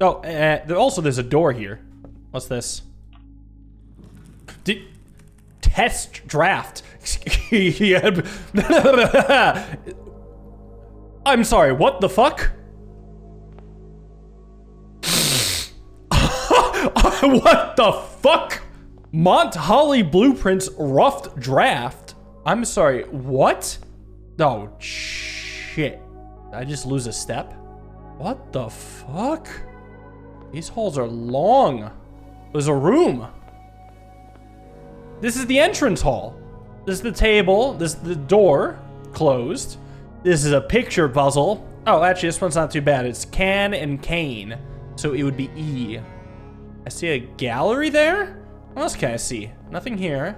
Oh, there's a door here. What's this? Test draft. I'm sorry, what the fuck? What the fuck? Mont Holly Blueprints Rough Draft. I'm sorry, what? Oh, shit. Did I just lose a step? What the fuck? These halls are long. There's a room. This is the entrance hall. This is the table. This is the door. Closed. This is a picture puzzle. Oh, actually, this one's not too bad. It's Can and Kane. So it would be E. I see a gallery there? What else can I see? Nothing here.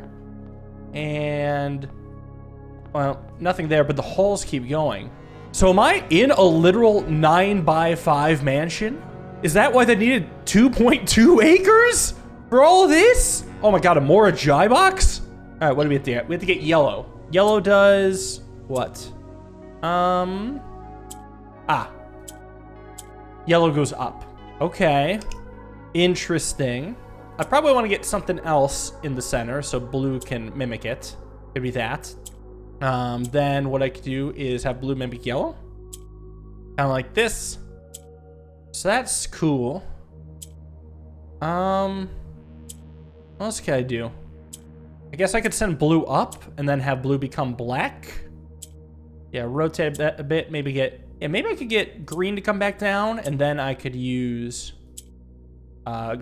And... well, nothing there, but the halls keep going. So am I in a literal 9x5 mansion? Is that why they needed 2.2 acres for all of this? Oh my god, a more Jai box? All right, what do we have to get? We have to get yellow. Yellow does what? Yellow goes up. Okay. Interesting. I probably want to get something else in the center so blue can mimic it. Maybe that. Then what I could do is have blue mimic yellow. Kind of like this. So that's cool. What else can I do? I guess I could send blue up and then have blue become black. Yeah, rotate that a bit. Maybe maybe I could get green to come back down, and then I could use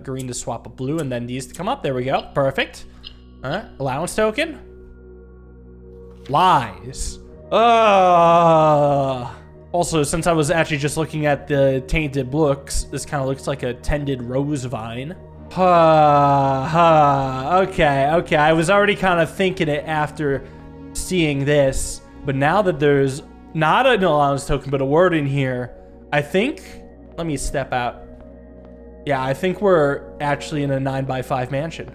green to swap a blue, and then these to come up. There we go. Perfect. All right, allowance token. Lies. Also, since I was actually just looking at the tainted looks, this kind of looks like a tended rose vine. Okay. I was already kind of thinking it after seeing this, but now that there's not an allowance token, but a word in here, I think, let me step out. Yeah, I think we're actually in a 9x5 mansion.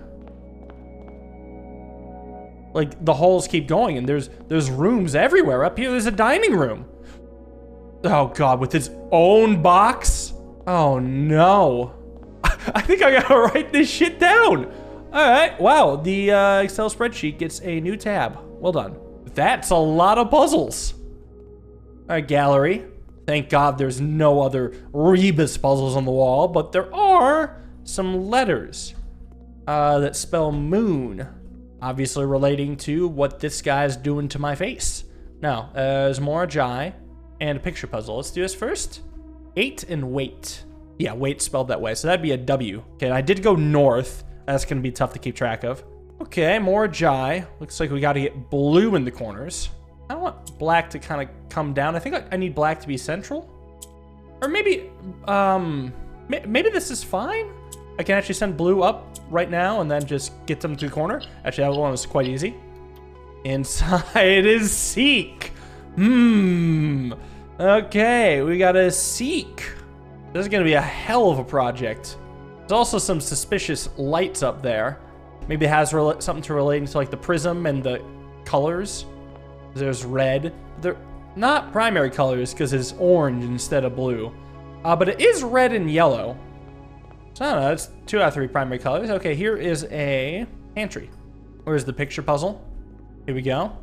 Like, the halls keep going, and there's rooms everywhere. Up here, there's a dining room. Oh, God, with its own box? Oh, no. I think I gotta write this shit down. All right, wow, the Excel spreadsheet gets a new tab. Well done. That's a lot of puzzles. All right, gallery. Thank God there's no other Rebus puzzles on the wall, but there are some letters that spell moon. Obviously relating to what this guy's doing to my face. Now, there's more Jai and a picture puzzle. Let's do this first. 8 and wait. Yeah, wait spelled that way, so that'd be a W. Okay, and I did go north. That's gonna be tough to keep track of. Okay, more Jai. Looks like we gotta get blue in the corners. I don't want black to kind of come down. I think I need black to be central. Or maybe, maybe this is fine. I can actually send blue up right now and then just get them to the corner. Actually, that one was quite easy. Inside is seek. Okay, we gotta seek. This is gonna be a hell of a project. There's also some suspicious lights up there. Maybe it has something to relate to like the prism and the colors. There's red. They're not primary colors because it's orange instead of blue. But it is red and yellow. So I don't know, it's 2 out of 3 primary colors. Okay, here is a pantry. Where's the picture puzzle? Here we go.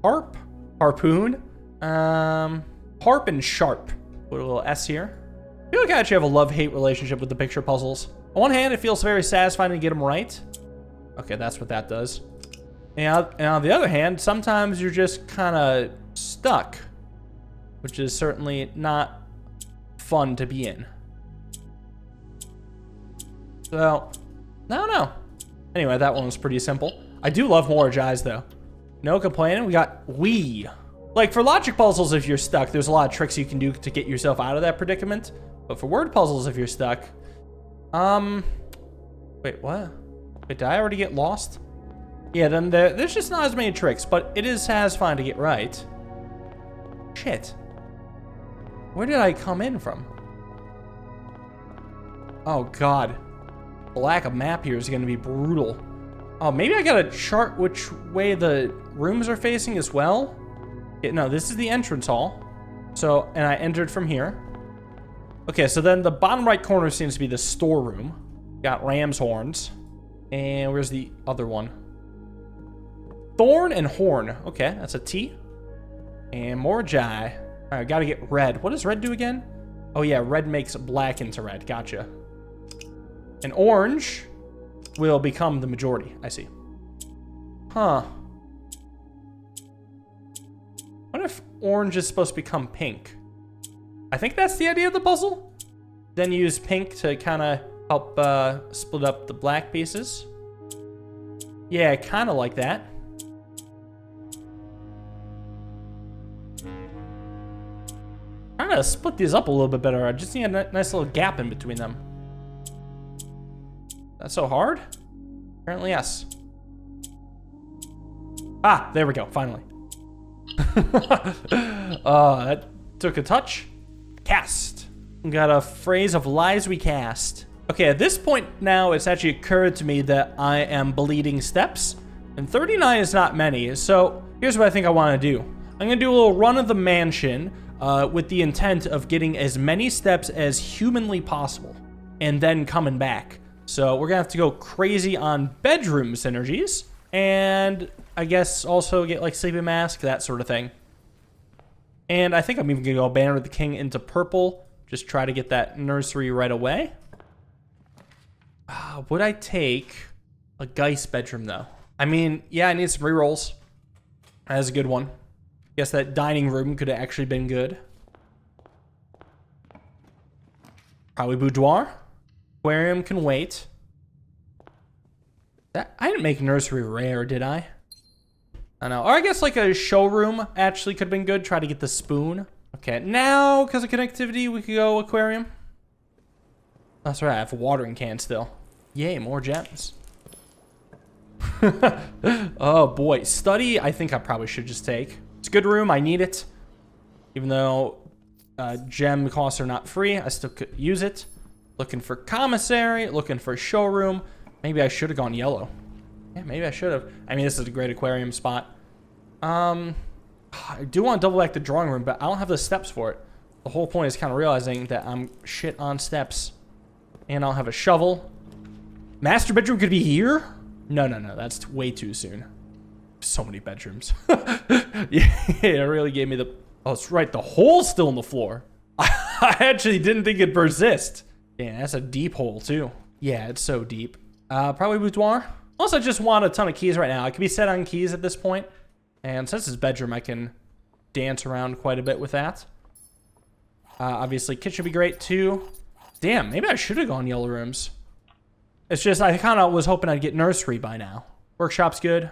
Harp, harpoon, harp and sharp. Put a little S here. I feel like I actually have a love-hate relationship with the picture puzzles. On one hand, it feels very satisfying to get them right. Okay, that's what that does. And on the other hand, sometimes you're just kind of stuck, which is certainly not fun to be in. So, I don't know. Anyway, that one was pretty simple. I do love more Jais, though. No complaining. We got we. Like, for logic puzzles, if you're stuck, there's a lot of tricks you can do to get yourself out of that predicament. But for word puzzles, if you're stuck... Wait, what? Wait, did I already get lost? Yeah, then there's just not as many tricks, but it is satisfying to get right. Shit. Where did I come in from? Oh, God. The lack of map here is going to be brutal. Oh, maybe I got to chart which way the rooms are facing as well. Yeah, no, this is the entrance hall. So, and I entered from here. Okay, so then the bottom right corner seems to be the storeroom. Got ram's horns. And where's the other one? Thorn and horn. Okay, that's a T. And more Jai. All right, gotta get red. What does red do again? Oh yeah, red makes black into red. Gotcha. And orange will become the majority. I see. Huh. What if orange is supposed to become pink? I think that's the idea of the puzzle. Then use pink to kind of help split up the black pieces. Yeah, kind of like that. Trying to split these up a little bit better. I just need a nice little gap in between them. That's so hard? Apparently, yes. Ah, there we go, finally. That took a touch. Cast. We got a phrase of lies we cast. Okay, at this point now, it's actually occurred to me that I am bleeding steps. And 39 is not many, so here's what I think I want to do. I'm going to do a little run of the mansion with the intent of getting as many steps as humanly possible. And then coming back. So we're going to have to go crazy on bedroom synergies. And I guess also get like sleeping mask, that sort of thing. And I think I'm even going to go Banner of the King into purple. Just try to get that nursery right away. Would I take a Geist bedroom, though? I mean, yeah, I need some rerolls. That's a good one. Guess that dining room could have actually been good. Probably boudoir. Aquarium can wait. I didn't make nursery rare, did I? I know. Or I guess like a showroom actually could have been good. Try to get the spoon. Okay, now, because of connectivity, we could go aquarium. That's right, I have a watering can still. Yay, more gems. Oh boy, study, I think I probably should just take. It's a good room, I need it. Even though gem costs are not free, I still could use it. Looking for commissary, looking for showroom. Maybe I should have gone yellow. Yeah, maybe I should have. I mean, this is a great aquarium spot. I do want to double back the drawing room, but I don't have the steps for it. The whole point is kind of realizing that I'm shit on steps. And I'll have a shovel. Master bedroom could be here? No, that's way too soon. So many bedrooms. Yeah, it really gave me the... Oh, that's right, the hole's still in the floor. I actually didn't think it'd persist. Yeah, that's a deep hole, too. Yeah, it's so deep. Probably boudoir. Unless I just want a ton of keys right now. I could be set on keys at this point. And since it's bedroom, I can dance around quite a bit with that. Obviously, kitchen would be great, too. Damn, maybe I should have gone yellow rooms. It's just, I kind of was hoping I'd get nursery by now. Workshop's good.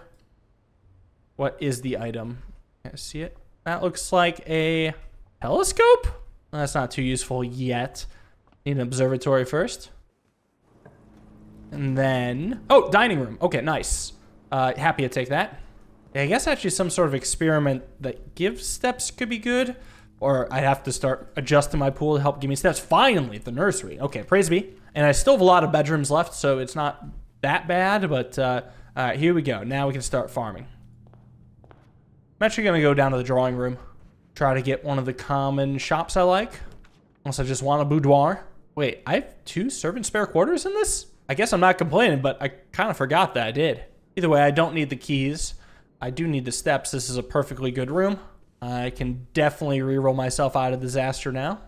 What is the item? Can I see it? That looks like a telescope? That's not too useful yet. Need an observatory first. And then... Oh, dining room. Okay, nice. Happy to take that. Yeah, I guess actually some sort of experiment that gives steps could be good. Or I'd have to start adjusting my pool to help give me steps. Finally, the nursery. Okay, praise be. And I still have a lot of bedrooms left, so it's not that bad. But here we go. Now we can start farming. I'm actually going to go down to the drawing room. Try to get one of the common shops I like. Unless I just want a boudoir. Wait, I have 2 servant spare quarters in this? I guess I'm not complaining, but I kind of forgot that I did. Either way, I don't need the keys. I do need the steps. This is a perfectly good room. I can definitely reroll myself out of disaster now.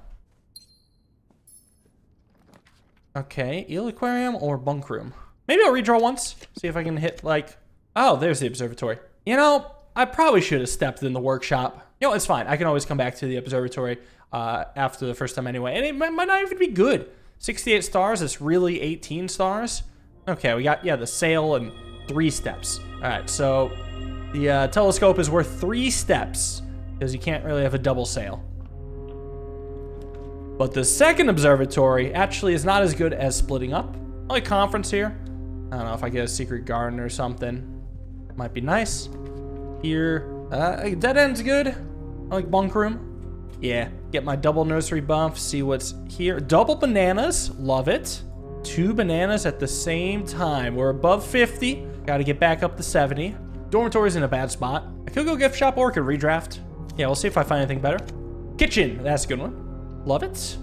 Okay, eel aquarium or bunk room? Maybe I'll redraw once. See if I can hit like... Oh, there's the observatory. You know, I probably should have stepped in the workshop. You know, it's fine. I can always come back to the observatory after the first time anyway. And it might not even be good. 68 stars, it's really 18 stars. Okay, we got, yeah, the sail and 3 steps. All right, so the telescope is worth 3 steps because you can't really have a double sail. But the second observatory actually is not as good as splitting up. I like conference here. I don't know if I get a secret garden or something. Might be nice. Here, dead end's good. I like bunk room. Yeah, get my double nursery buff, see what's here. Double bananas, love it. 2 bananas at the same time. We're above 50. Gotta get back up to 70. Dormitory's in a bad spot. I could go gift shop or I could redraft. Yeah, we'll see if I find anything better. Kitchen, that's a good one. Love it.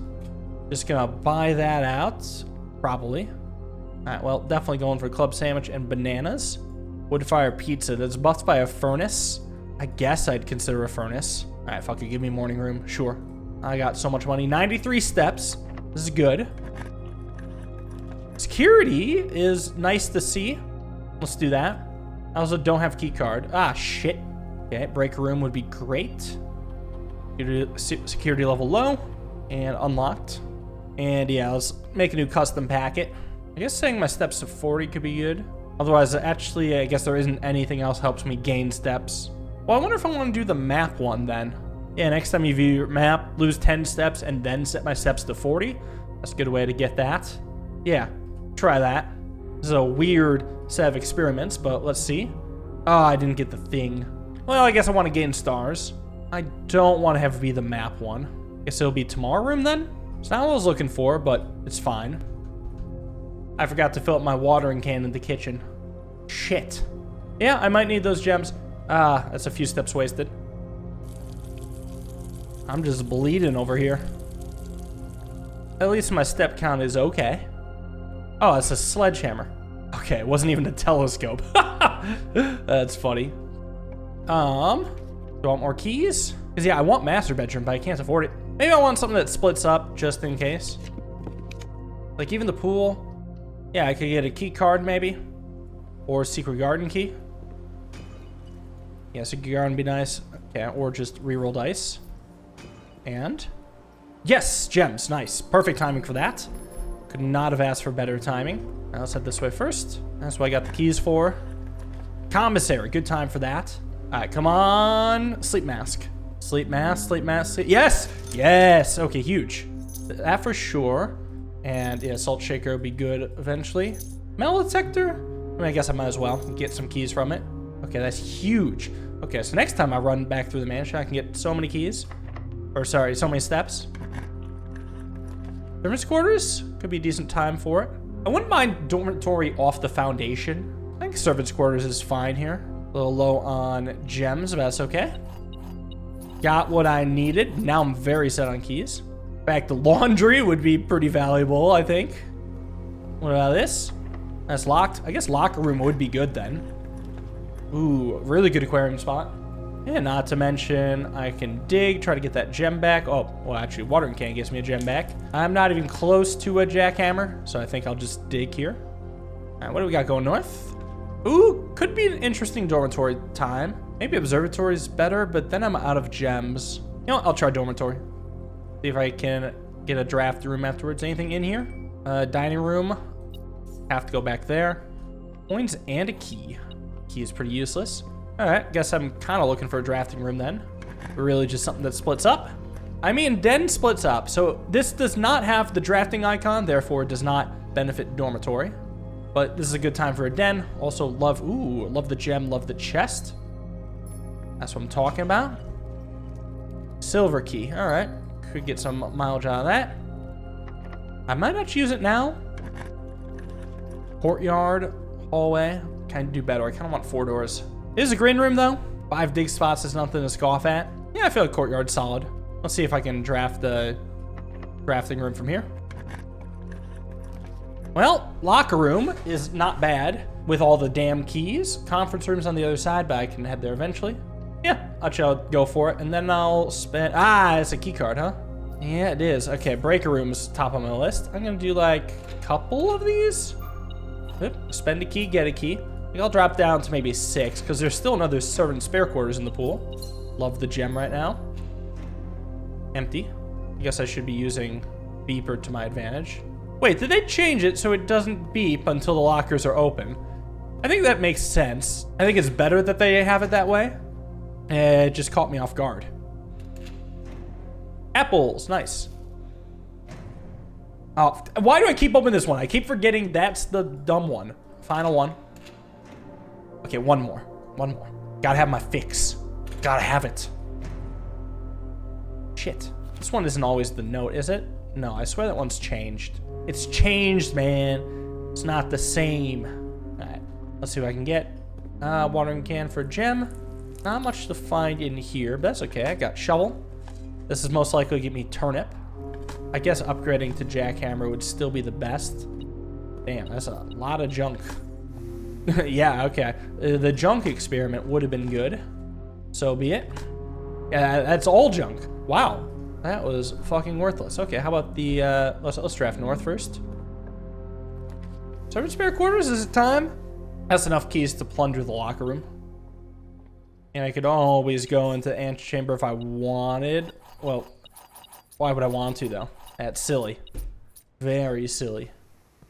Just gonna buy that out, probably. All right, well, definitely going for club sandwich and bananas. Wood fire pizza. That's buffed by a furnace. I guess I'd consider a furnace. All right, fuck it, give me morning room, sure. I got so much money. 93 steps. This is good. Security is nice to see. Let's do that. I also don't have key card. Ah, shit. Okay, break room would be great. Security level low and unlocked. And yeah, let's make a new custom packet. I guess saying my steps to 40 could be good. Otherwise, actually, I guess there isn't anything else helps me gain steps. Well, I wonder if I want to do the map one then. Yeah, next time you view your map, lose 10 steps and then set my steps to 40. That's a good way to get that. Yeah, try that. This is a weird set of experiments, but let's see. Oh, I didn't get the thing. Well, I guess I want to gain stars. I don't want to have it be the map one. Guess it'll be tomorrow room then? It's not what I was looking for, but it's fine. I forgot to fill up my watering can in the kitchen. Shit. Yeah, I might need those gems. Ah, that's a few steps wasted. I'm just bleeding over here. At least my step count is okay. Oh, it's a sledgehammer. Okay, it wasn't even a telescope. That's funny. Do I want more keys? Because yeah, I want master bedroom, but I can't afford it. Maybe I want something that splits up just in case. Like even the pool. Yeah, I could get a key card maybe. Or a secret garden key. Yeah, secret garden would be nice. Okay, or just reroll dice. And yes, gems, nice. Perfect timing for that. Could not have asked for better timing. Now let's head this way first. That's what I got the keys for. Commissary, good time for that. All right, come on. Sleep mask. Sleep mask, sleep mask, sleep. Yes! Yes! Okay, huge. That for sure. And yeah, salt shaker would be good eventually. Metal detector? I mean, I guess I might as well get some keys from it. Okay, that's huge. Okay, so next time I run back through the mansion, I can get so many keys. Or sorry, so many steps. Servants' quarters? Could be a decent time for it. I wouldn't mind dormitory off the foundation. I think servants' quarters is fine here. A little low on gems, but that's okay. Got what I needed. Now I'm very set on keys. In fact, the laundry would be pretty valuable, I think. What about this? That's locked. I guess locker room would be good then. Ooh, really good aquarium spot. And not to mention, I can dig, try to get that gem back. Oh, well, actually, watering can gives me a gem back. I'm not even close to a jackhammer, so I think I'll just dig here. All right, what do we got going north? Ooh, could be an interesting dormitory time. Maybe observatory is better, but then I'm out of gems. You know what? I'll try dormitory. See if I can get a draft room afterwards. Anything in here? Dining room. Have to go back there. Coins and a key. Key is pretty useless. All right, guess I'm kind of looking for a drafting room then. Really just something that splits up. I mean, den splits up. So this does not have the drafting icon, therefore it does not benefit dormitory. But this is a good time for a den. Also love, ooh, love the gem, love the chest. That's what I'm talking about. Silver key, all right. Could get some mileage out of that. I might not use it now. Courtyard, hallway. Kind of do better. I kind of want 4 doors. It is a green room though. 5 dig spots is nothing to scoff at. Yeah, I feel like courtyard's solid. Let's see if I can draft the drafting room from here. Well, locker room is not bad with all the damn keys. Conference room's on the other side, but I can head there eventually. Yeah, I'll go for it, and then I'll spend... Ah, it's a key card, huh? Yeah, it is. Okay, breaker room's top on my list. I'm gonna do like a couple of these. Oop, spend a key, get a key. I think I'll drop down to maybe 6, because there's still another servant spare quarters in the pool. Love the gem right now. Empty. I guess I should be using beeper to my advantage. Wait, did they change it so it doesn't beep until the lockers are open? I think that makes sense. I think it's better that they have it that way. It just caught me off guard. Apples, nice. Oh, why do I keep opening this one? I keep forgetting that's the dumb one. Final one. Okay, one more. One more. Gotta have my fix. Gotta have it. Shit. This one isn't always the note, is it? No, I swear that one's changed. It's changed, man. It's not the same. All right, let's see what I can get. Watering can for a gem. Not much to find in here, but that's okay. I got shovel. This is most likely to give me turnip. I guess upgrading to jackhammer would still be the best. Damn, that's a lot of junk. Yeah, okay. The junk experiment would have been good. So be it. Yeah, that's all junk. Wow. That was fucking worthless. Okay, how about the, let's draft north first. Servant spare quarters, is it time? That's enough keys to plunder the locker room. And I could always go into the antechamber if I wanted. Well, why would I want to, though? That's silly. Very silly.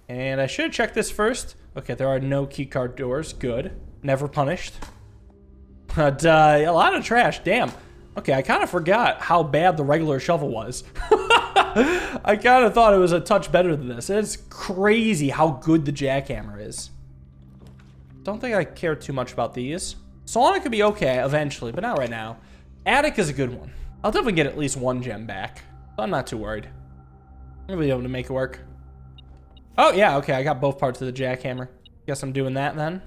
And I should have checked this first. Okay, there are no keycard doors. Good. Never punished. But, a lot of trash. Damn. Okay, I kind of forgot how bad the regular shovel was. I kind of thought it was a touch better than this. It's crazy how good the jackhammer is. Don't think I care too much about these. Sauna could be okay eventually, but not right now. Attic is a good one. I'll definitely get at least one gem back. So I'm not too worried. I'm gonna be able to make it work. Oh, yeah, okay, I got both parts of the jackhammer. Guess I'm doing that then.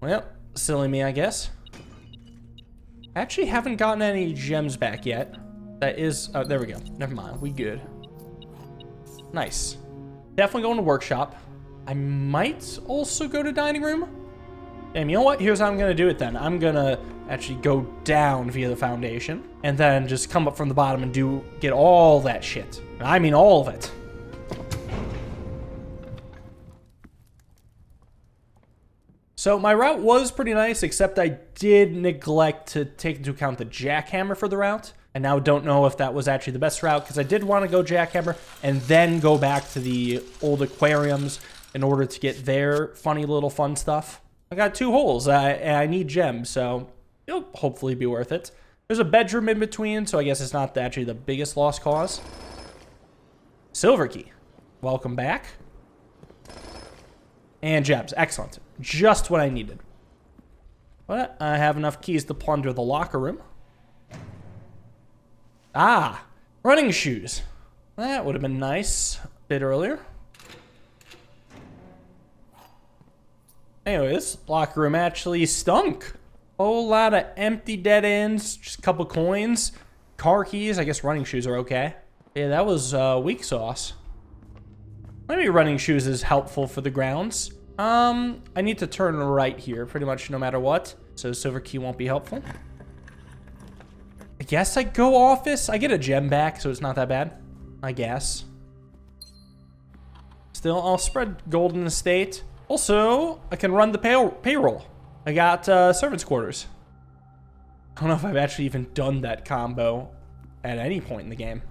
Well, silly me, I guess. I actually haven't gotten any gems back yet. That is, oh, there we go. Never mind, we good. Nice. Definitely going to workshop. I might also go to dining room. Damn, you know what? Here's how I'm gonna do it then. I'm gonna actually go down via the foundation and then just come up from the bottom and get all that shit. I mean all of it. So my route was pretty nice, except I did neglect to take into account the jackhammer for the route. And now don't know if that was actually the best route, because I did want to go jackhammer and then go back to the old aquariums in order to get their funny little fun stuff. I got 2 holes, and I need gems, so it'll hopefully be worth it. There's a bedroom in between, so I guess it's not actually the biggest lost cause. Silver key. Welcome back. And gems. Excellent. Just what I needed. But I have enough keys to plunder the locker room. Ah, running shoes. That would have been nice a bit earlier. Anyway, this locker room actually stunk. Whole lot of empty dead ends, just a couple coins, car keys. I guess running shoes are okay. Yeah, that was weak sauce. Maybe running shoes is helpful for the grounds. I need to turn right here pretty much no matter what. So silver key won't be helpful. I guess I go office. I get a gem back, so it's not that bad. I guess. Still, I'll spread golden estate. Also, I can run the payroll. I got servants' quarters. I don't know if I've actually even done that combo at any point in the game.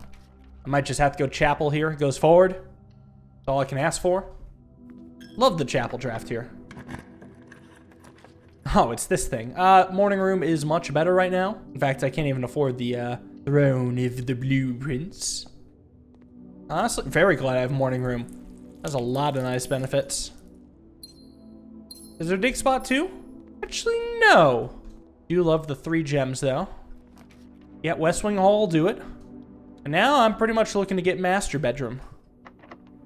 I might just have to go chapel here. It goes forward. That's all I can ask for. Love the chapel draft here. Oh, it's this thing. Morning room is much better right now. In fact, I can't even afford the throne of the blueprints. Honestly, very glad I have morning room. Has a lot of nice benefits. Is there a dig spot too? Actually, no. Do love the 3 gems though. Yeah, West Wing Hall will do it. And now I'm pretty much looking to get master bedroom.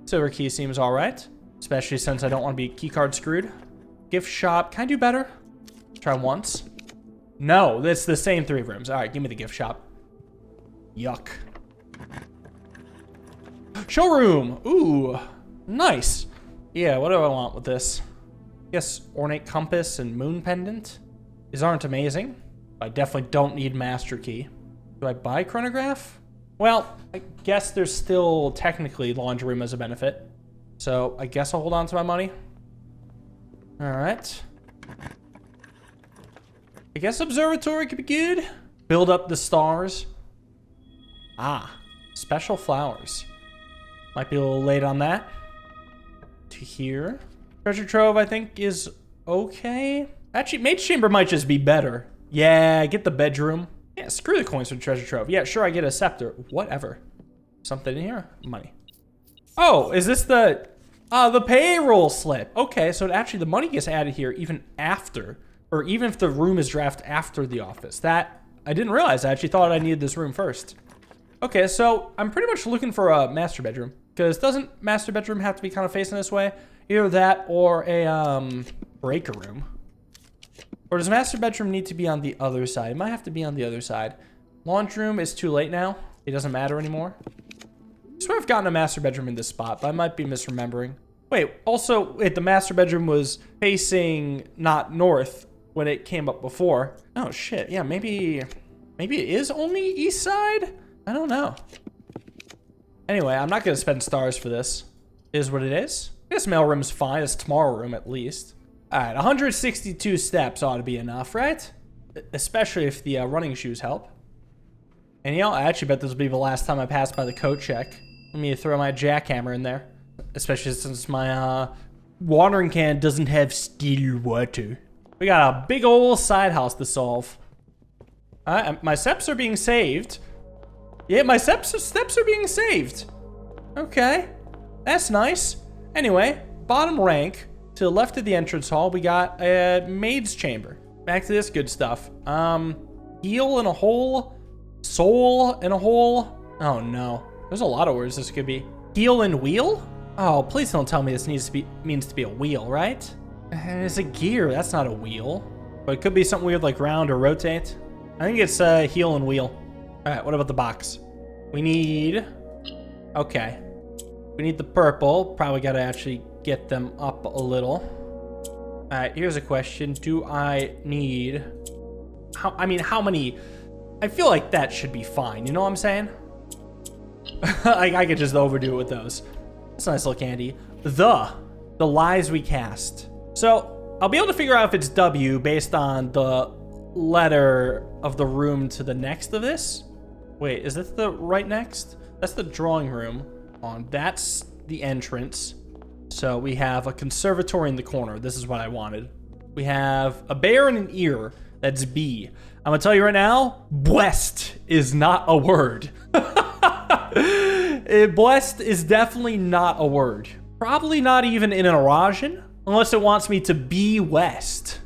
Silver key seems all right, especially since I don't want to be keycard screwed. Gift shop, can I do better? Let's try once. No, it's the same 3 rooms. All right, give me the gift shop. Yuck. Showroom. Ooh, nice. Yeah, what do I want with this? I guess ornate compass and moon pendant. These aren't amazing. I definitely don't need master key. Do I buy chronograph? Well, I guess there's still technically laundry room as a benefit. So I guess I'll hold on to my money. All right. I guess observatory could be good. Build up the stars. Ah, special flowers. Might be a little late on that. To here. Treasure trove, I think, is okay. Actually, mage chamber might just be better. Yeah, get the bedroom. Yeah, screw the coins for the treasure trove. Yeah, sure, I get a scepter. Whatever. Something in here? Money. Oh, is this the payroll slip? Okay, so actually the money gets added here even after, or even if the room is drafted after the office. That, I didn't realize. I actually thought I needed this room first. Okay, so I'm pretty much looking for a master bedroom. Because doesn't master bedroom have to be kind of facing this way? Either that or a breaker room. Or does master bedroom need to be on the other side? It might have to be on the other side. Laundry room is too late now. It doesn't matter anymore. swear I've gotten a master bedroom in this spot, but I might be misremembering. Wait, also, wait, the master bedroom was facing not north when it came up before. Oh shit, yeah, maybe it is only east side? I don't know. Anyway, I'm not gonna spend stars for this. It is what it is. This mailroom's fine, it's tomorrow room at least. All right, 162 steps ought to be enough, right? Especially if the running shoes help. And you know, I actually bet this will be the last time I pass by the code check. Let me throw my jackhammer in there. Especially since my watering can doesn't have still water. We got a big old side house to solve. My steps are being saved. Yeah, my steps are being saved. Okay, that's nice. Anyway, bottom rank, to the left of the entrance hall, we got a maid's chamber. Back to this good stuff. Heel in a hole, soul in a hole. Oh no, there's a lot of words this could be. Heel and wheel? Oh, please don't tell me this means to be a wheel, right? It's a gear, that's not a wheel. But it could be something weird like round or rotate. I think it's heel and wheel. All right, what about the box? We need, okay. We need the purple. Probably gotta actually get them up a little. All right, here's a question. Do I need, how many? I feel like that should be fine. You know what I'm saying? I could just overdo it with those. That's a nice little candy. The lies we cast. So I'll be able to figure out if it's W based on the letter of the room to the next of this. Wait, is this the right next? That's the drawing room. That's the entrance. So we have a conservatory in the corner. This is what I wanted. We have a bear and an ear. That's B. I'm gonna tell you right now, blessed is not a word. Blessed is definitely not a word. Probably not even in an Eurasian, unless it wants me to be west.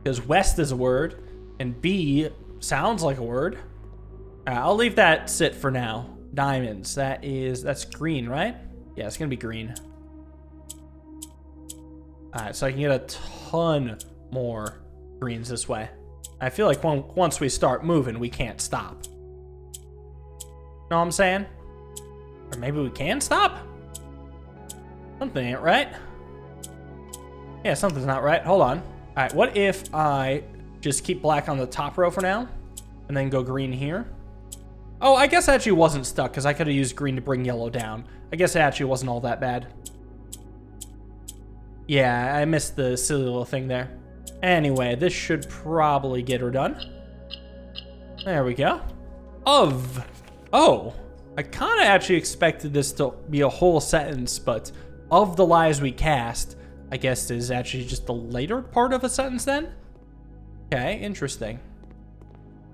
Because west is a word, and B sounds like a word. I'll leave that sit for now. Diamonds, that's green, right? Yeah, it's gonna be green. All right, so I can get a ton more greens this way. I feel like once we start moving, we can't stop. Know what I'm saying? Or maybe we can stop? Something ain't right. Yeah, something's not right. Hold on. All right, what if I just keep black on the top row for now and then go green here? Oh, I guess I actually wasn't stuck because I could have used green to bring yellow down. I guess it actually wasn't all that bad. Yeah, I missed the silly little thing there. Anyway, this should probably get her done. There we go. Oh, I kind of actually expected this to be a whole sentence, but of the lies we cast, I guess is actually just the later part of a sentence then? Okay, interesting.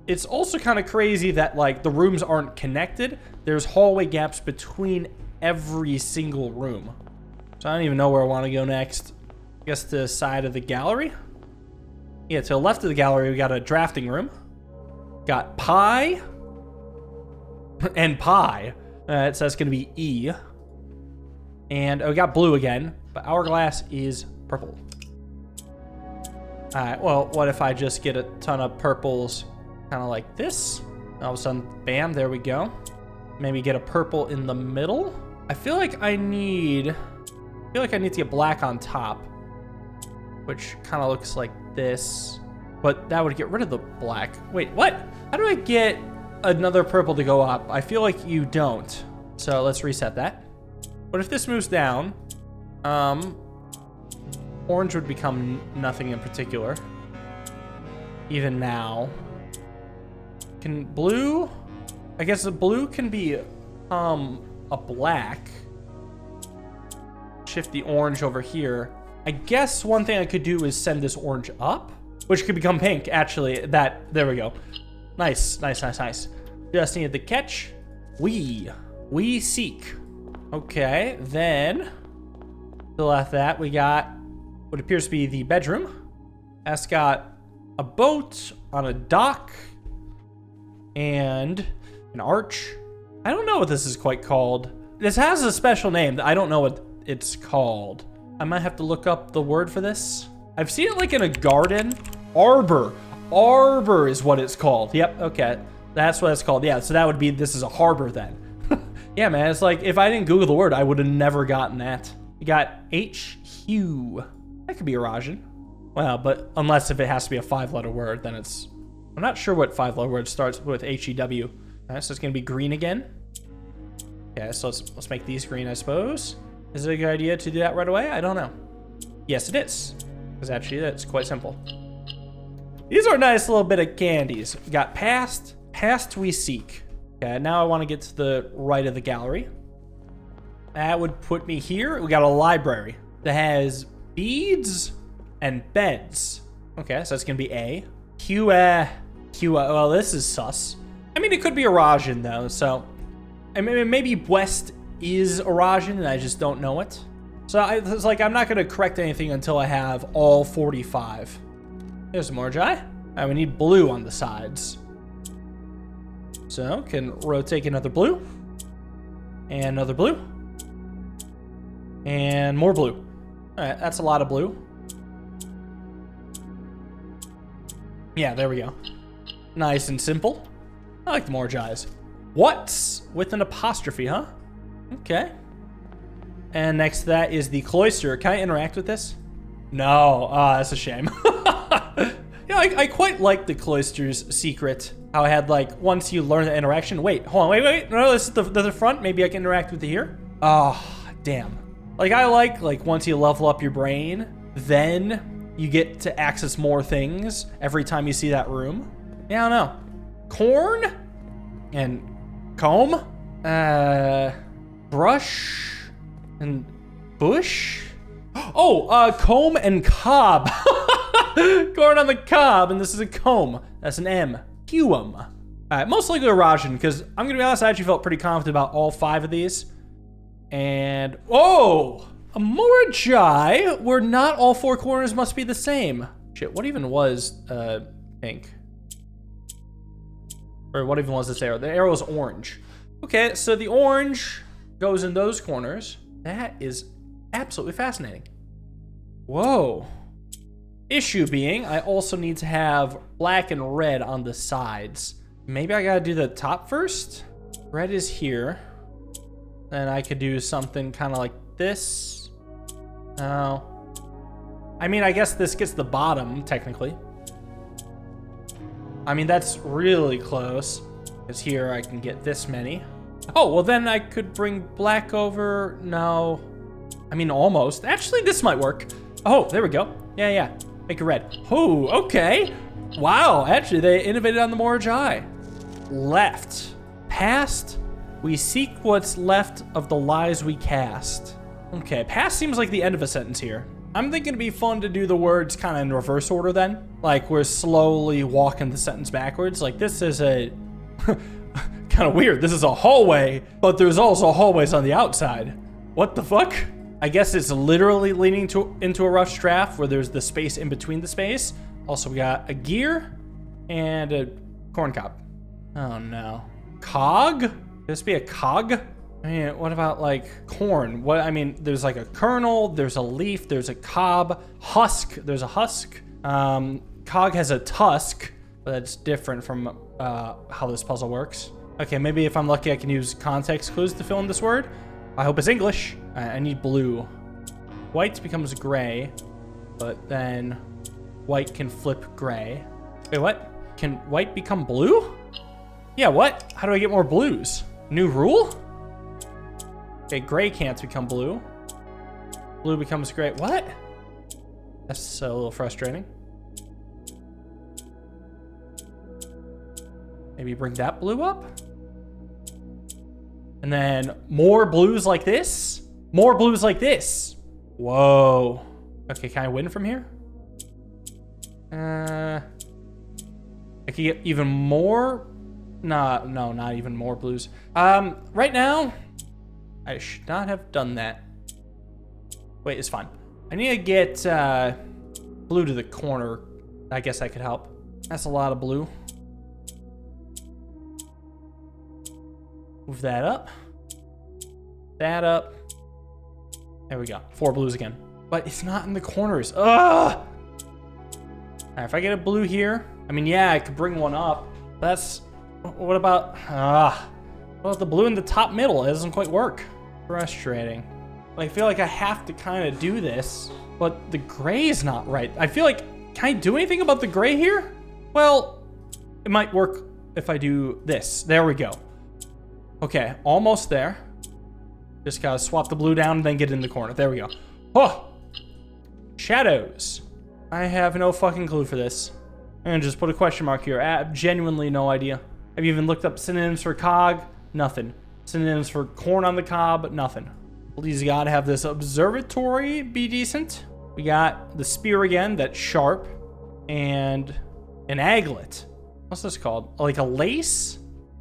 It's also kind of crazy that like the rooms aren't connected. There's hallway gaps between every single room. So I don't even know where I want to go next. I guess to the side of the gallery. Yeah, to the left of the gallery, we got a drafting room. Got pie and pie. So that's gonna be E. And we got blue again, but hourglass is purple. All right, well, what if I just get a ton of purples kind of like this? All of a sudden, bam, there we go. Maybe get a purple in the middle. I feel like I need to get black on top, which kind of looks like this, but that would get rid of the black. Wait, what? How do I get another purple to go up? I feel like you don't. So let's reset that. But if this moves down, orange would become nothing in particular. Even now. Can blue? I guess the blue can be a black. Shift the orange over here. I guess one thing I could do is send this orange up, which could become pink, actually. There we go. Nice, nice, nice, nice. Just needed the catch. We seek. Okay, then to the left of that, we got what appears to be the bedroom. That's got a boat on a dock and an arch. I don't know what this is quite called. This has a special name. I don't know what it's called. I might have to look up the word for this. I've seen it like in a garden. Arbor. Arbor is what it's called. Yep, okay. That's what it's called. Yeah, so that would be, this is a harbor then. Yeah, man, it's like, if I didn't Google the word, I would have never gotten that. You got H-Hue. That could be Eurasian. Well, but unless if it has to be a 5-letter word, then it's... I'm not sure what 5-letter word starts with H-E-W. All right, so it's going to be green again. Okay, so let's make these green, I suppose. Is it a good idea to do that right away? I don't know. Yes, it is. Because actually, that's quite simple. These are a nice little bit of candies. We got past we seek. Okay, now I want to get to the right of the gallery. That would put me here. We got a library that has beads and beds. Okay, so that's going to be A. Well, this is sus. I mean, it could be Eurasian, though, so... I mean, maybe West is Eurasian, and I just don't know it. So it's like, I'm not going to correct anything until I have all 45. There's some more Jai. All right, we need blue on the sides. So, can rotate another blue. And another blue. And more blue. All right, that's a lot of blue. Yeah, there we go. Nice and simple. I like the more Jais. What's with an apostrophe, huh? Okay. And next to that is the cloister. Can I interact with this? No. That's a shame. Yeah, I quite like the cloister's secret. How I had, like, once you learn the interaction. Wait, hold on. Wait. No, this is the front. Maybe I can interact with it here. Oh, damn. Like, I like once you level up your brain, then you get to access more things every time you see that room. Yeah, I don't know. Corn and comb, brush and bush. Oh, comb and cob. Corn on the cob, and this is a comb. That's an M. Huum. All right, most likely Eurasian, because I'm gonna be honest, I actually felt pretty confident about all 5 of these. And oh, a Morajai, where not all 4 corners must be the same. Shit, what even was pink? Or what even was this arrow? The arrow is orange. Okay, so the orange goes in those corners. That is absolutely fascinating. Whoa. Issue being, I also need to have black and red on the sides. Maybe I gotta do the top first? Red is here. Then I could do something kind of like this. Oh. I mean, I guess this gets the bottom, technically. I mean, that's really close. Because here I can get this many. Oh, well then I could bring black over. No. I mean, almost. Actually, this might work. Oh, there we go. Yeah. Make it red. Oh, okay. Wow, actually, they innovated on the Morajai. Left. Past. We seek what's left of the lies we cast. Okay, past seems like the end of a sentence here. I'm thinking it'd be fun to do the words kind of in reverse order then. Like we're slowly walking the sentence backwards. Like this is a kind of weird. This is a hallway, but there's also hallways on the outside. What the fuck? I guess it's literally leaning into a rough draft where there's the space in between the space. Also, we got a gear and a corn cob. Oh no. Cog? Could this be a cog? I mean, what about like corn? What? I mean, there's like a kernel, there's a leaf, there's a cob, husk, there's a husk. Cog has a tusk, but that's different from how this puzzle works. Okay, maybe if I'm lucky, I can use context clues to fill in this word. I hope it's English. I need blue. White becomes gray, but then white can flip gray. Wait, what? Can white become blue? Yeah, what? How do I get more blues? New rule? Okay, gray can't become blue. Blue becomes gray. What? That's a little frustrating. Maybe bring that blue up? And then more blues like this? More blues like this. Whoa. Okay, can I win from here? I could get even more. No, not even more blues. Right now, I should not have done that. Wait, it's fine. I need to get blue to the corner. I guess that could help. That's a lot of blue. Move that up. That up. There we go. 4 blues again. But it's not in the corners. Ugh! All right, if I get a blue here, I mean, yeah, I could bring one up. That's... What about... Well, the blue in the top middle, it doesn't quite work. Frustrating. I feel like I have to kind of do this, but the gray is not right. I feel like, can I do anything about the gray here? Well, it might work if I do this. There we go. Okay, almost there. Just gotta swap the blue down and then get in the corner. There we go. Oh! Shadows. I have no fucking clue for this. I'm gonna just put a question mark here. I have genuinely no idea. Have you even looked up synonyms for cog? Nothing. Synonyms for corn on the cob? Nothing. Please God, have this observatory be decent. We got the spear again, that's sharp. And an aglet. What's this called? Like a lace?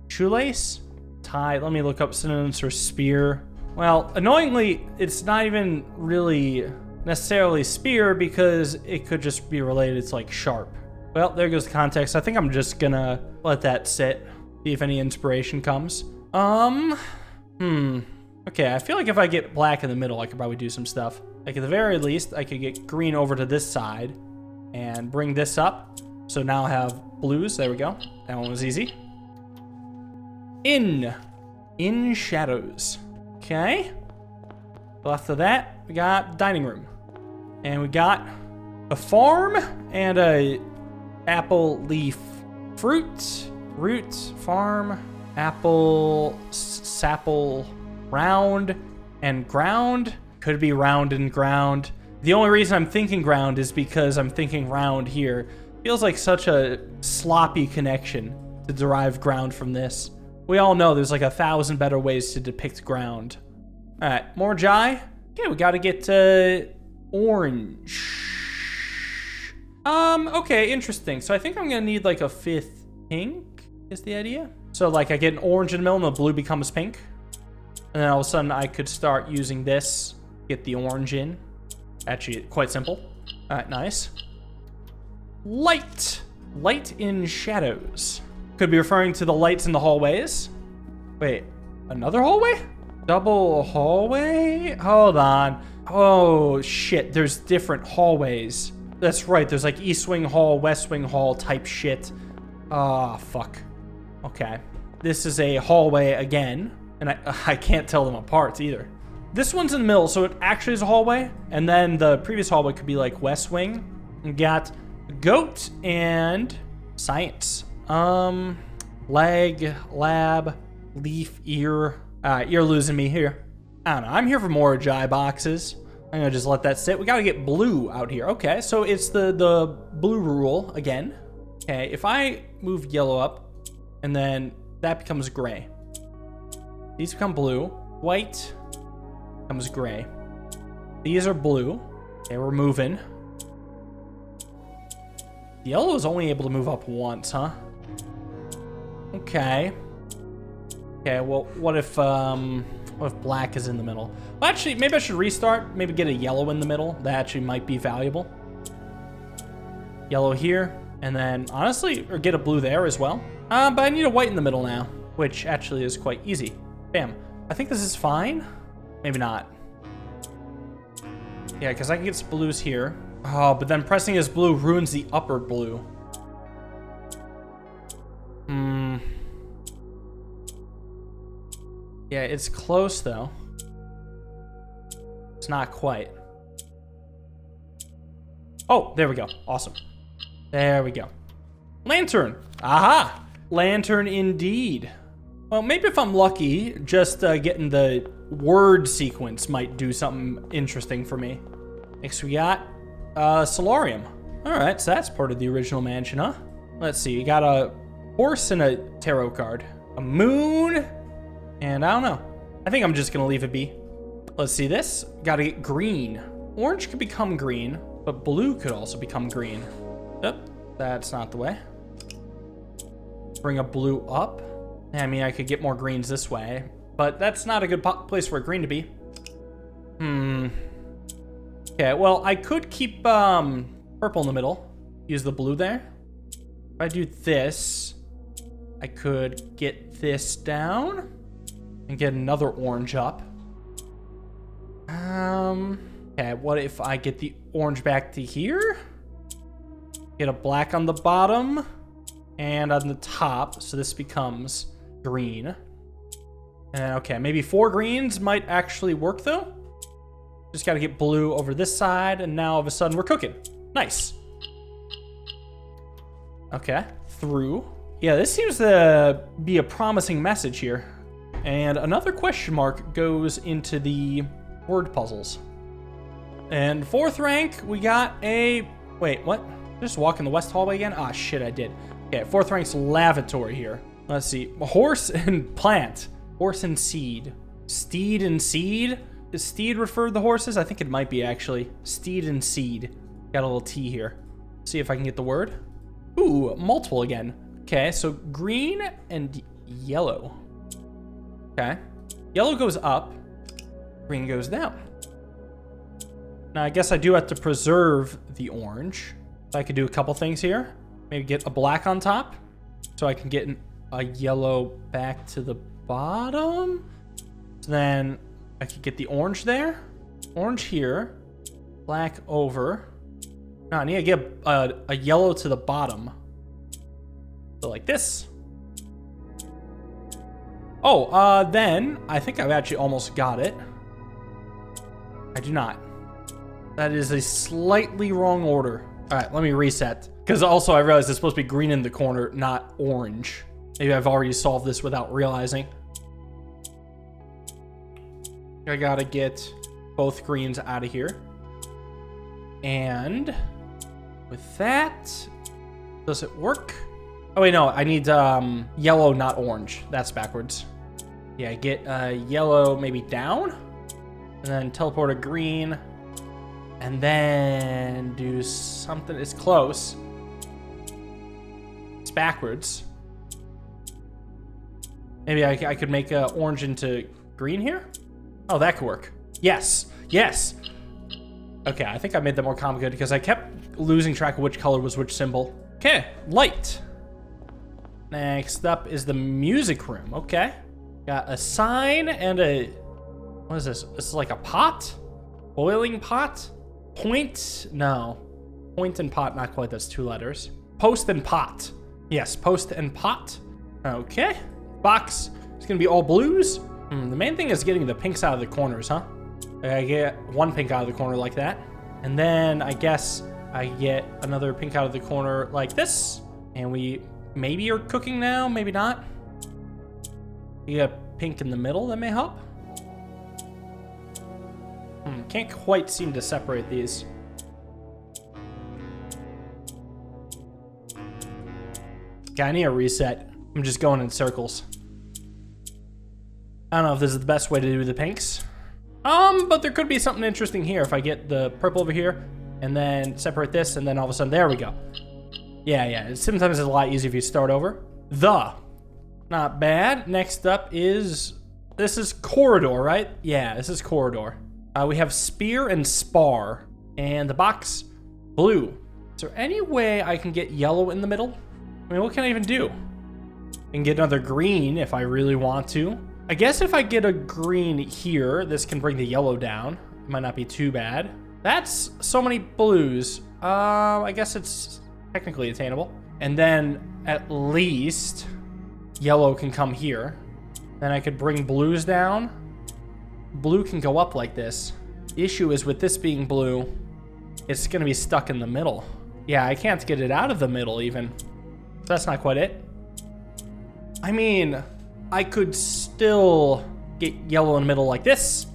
Shoelace? Tie. Let me look up synonyms for spear. Well, annoyingly, it's not even really necessarily spear because it could just be related to like sharp. Well, there goes the context. I think I'm just gonna let that sit. See if any inspiration comes. Okay, I feel like if I get black in the middle, I could probably do some stuff. Like at the very least, I could get green over to this side and bring this up. So now I have blues. There we go. That one was easy. In shadows. Okay. Left of that, we got dining room. And we got a farm and a apple leaf fruit, root, farm, apple, sapple, round, and ground. Could be round and ground. The only reason I'm thinking ground is because I'm thinking round here. Feels like such a sloppy connection to derive ground from this. We all know there's like 1,000 better ways to depict ground. All right, more jai. Okay, we gotta get orange. Okay, interesting. So I think I'm gonna need like a 5th pink is the idea. So like I get an orange in the middle and the blue becomes pink. And then all of a sudden I could start using this, get the orange in. Actually, quite simple. All right, nice. Light. Light in shadows. Could be referring to the lights in the hallways. Wait, another hallway? Double hallway? Hold on. Oh, shit, there's different hallways. That's right, there's like East Wing Hall, West Wing Hall type shit. Ah, fuck. Okay. This is a hallway again, and I can't tell them apart either. This one's in the middle, so it actually is a hallway, and then the previous hallway could be like West Wing. We got goat and science. Leg, lab, leaf, ear. You're losing me here. I don't know. I'm here for more jai boxes. I'm gonna just let that sit. We gotta get blue out here. Okay, so it's the blue rule again. Okay, if I move yellow up, and then that becomes gray. These become blue. White becomes gray. These are blue. Okay, we're moving. The yellow is only able to move up once, huh? Okay. Okay, well, what if black is in the middle? Well, actually, maybe I should restart. Maybe get a yellow in the middle. That actually might be valuable. Yellow here, and then, honestly, or get a blue there as well. But I need a white in the middle now, which actually is quite easy. Bam. I think this is fine. Maybe not. Yeah, because I can get some blues here. Oh, but then pressing this blue ruins the upper blue. Yeah, it's close though. It's not quite. Oh, there we go. Awesome. There we go. Lantern. Aha! Lantern indeed. Well, maybe if I'm lucky, just getting the word sequence might do something interesting for me. Next we got solarium. All right, so that's part of the original mansion, huh? Let's see, you got a horse and a tarot card. A moon, and I don't know. I think I'm just gonna leave it be. Let's see this. Gotta get green. Orange could become green, but blue could also become green. Yep, that's not the way. Bring a blue up. I mean, I could get more greens this way, but that's not a good place for a green to be. Okay, well, I could keep purple in the middle. Use the blue there. If I do this, I could get this down and get another orange up. Okay, what if I get the orange back to here? Get a black on the bottom and on the top, so this becomes green. Okay, maybe 4 greens might actually work though. Just gotta get blue over this side, and now all of a sudden we're cooking. Nice. Okay, through. Yeah, this seems to be a promising message here. And another question mark goes into the word puzzles. And 4th rank, we got a... Wait, what? Just walk in the west hallway again? Ah, shit, I did. Okay, 4th rank's lavatory here. Let's see. Horse and plant. Horse and seed. Steed and seed? Does steed refer to the horses? I think it might be, actually. Steed and seed. Got a little T here. See if I can get the word. Ooh, multiple again. Okay, so green and yellow. Okay. Yellow goes up. Green goes down. Now, I guess I do have to preserve the orange. So I could do a couple things here. Maybe get a black on top. So I can get a yellow back to the bottom. So then I could get the orange there. Orange here. Black over. Now I need to get a yellow to the bottom. So like this. Oh, then I think I've actually almost got it. I do not. That is a slightly wrong order. All right, let me reset. Because also I realized it's supposed to be green in the corner, not orange. Maybe I've already solved this without realizing. I gotta get both greens out of here. And with that, does it work? Oh wait, no, I need yellow, not orange. That's backwards. Yeah, get yellow maybe down, and then teleport a green, and then do something. It's close. It's backwards. Maybe I could make orange into green here. Oh, that could work. Yes, yes. Okay, I think I made that more complicated because I kept losing track of which color was which symbol. Okay, light. Next up is the music room. Okay. Got a sign and a... What is this? This is like a pot? Boiling pot? Point? No. Point and pot, not quite. That's 2 letters. Post and pot. Yes, post and pot. Okay. Box. It's going to be all blues. The main thing is getting the pinks out of the corners, huh? I get 1 pink out of the corner like that. And then I guess I get another pink out of the corner like this. And we... Maybe are cooking now, maybe not. You got pink in the middle, that may help. Can't quite seem to separate these. Okay, I need a reset. I'm just going in circles. I don't know if this is the best way to do the pinks. But there could be something interesting here if I get the purple over here and then separate this and then all of a sudden, there we go. Yeah, sometimes it's a lot easier if you start over. Not bad. Next up is, this is corridor, right? Yeah, this is corridor. We have spear and spar, and the box, blue. Is there any way I can get yellow in the middle? I mean, what can I even do? I can get another green if I really want to. I guess if I get a green here, this can bring the yellow down. It might not be too bad. That's so many blues. I guess it's technically attainable. And then at least yellow can come here. Then I could bring blues down. Blue can go up like this. The issue is with this being blue, it's gonna be stuck in the middle. Yeah, I can't get it out of the middle even. So that's not quite it. I mean, I could still get yellow in the middle like this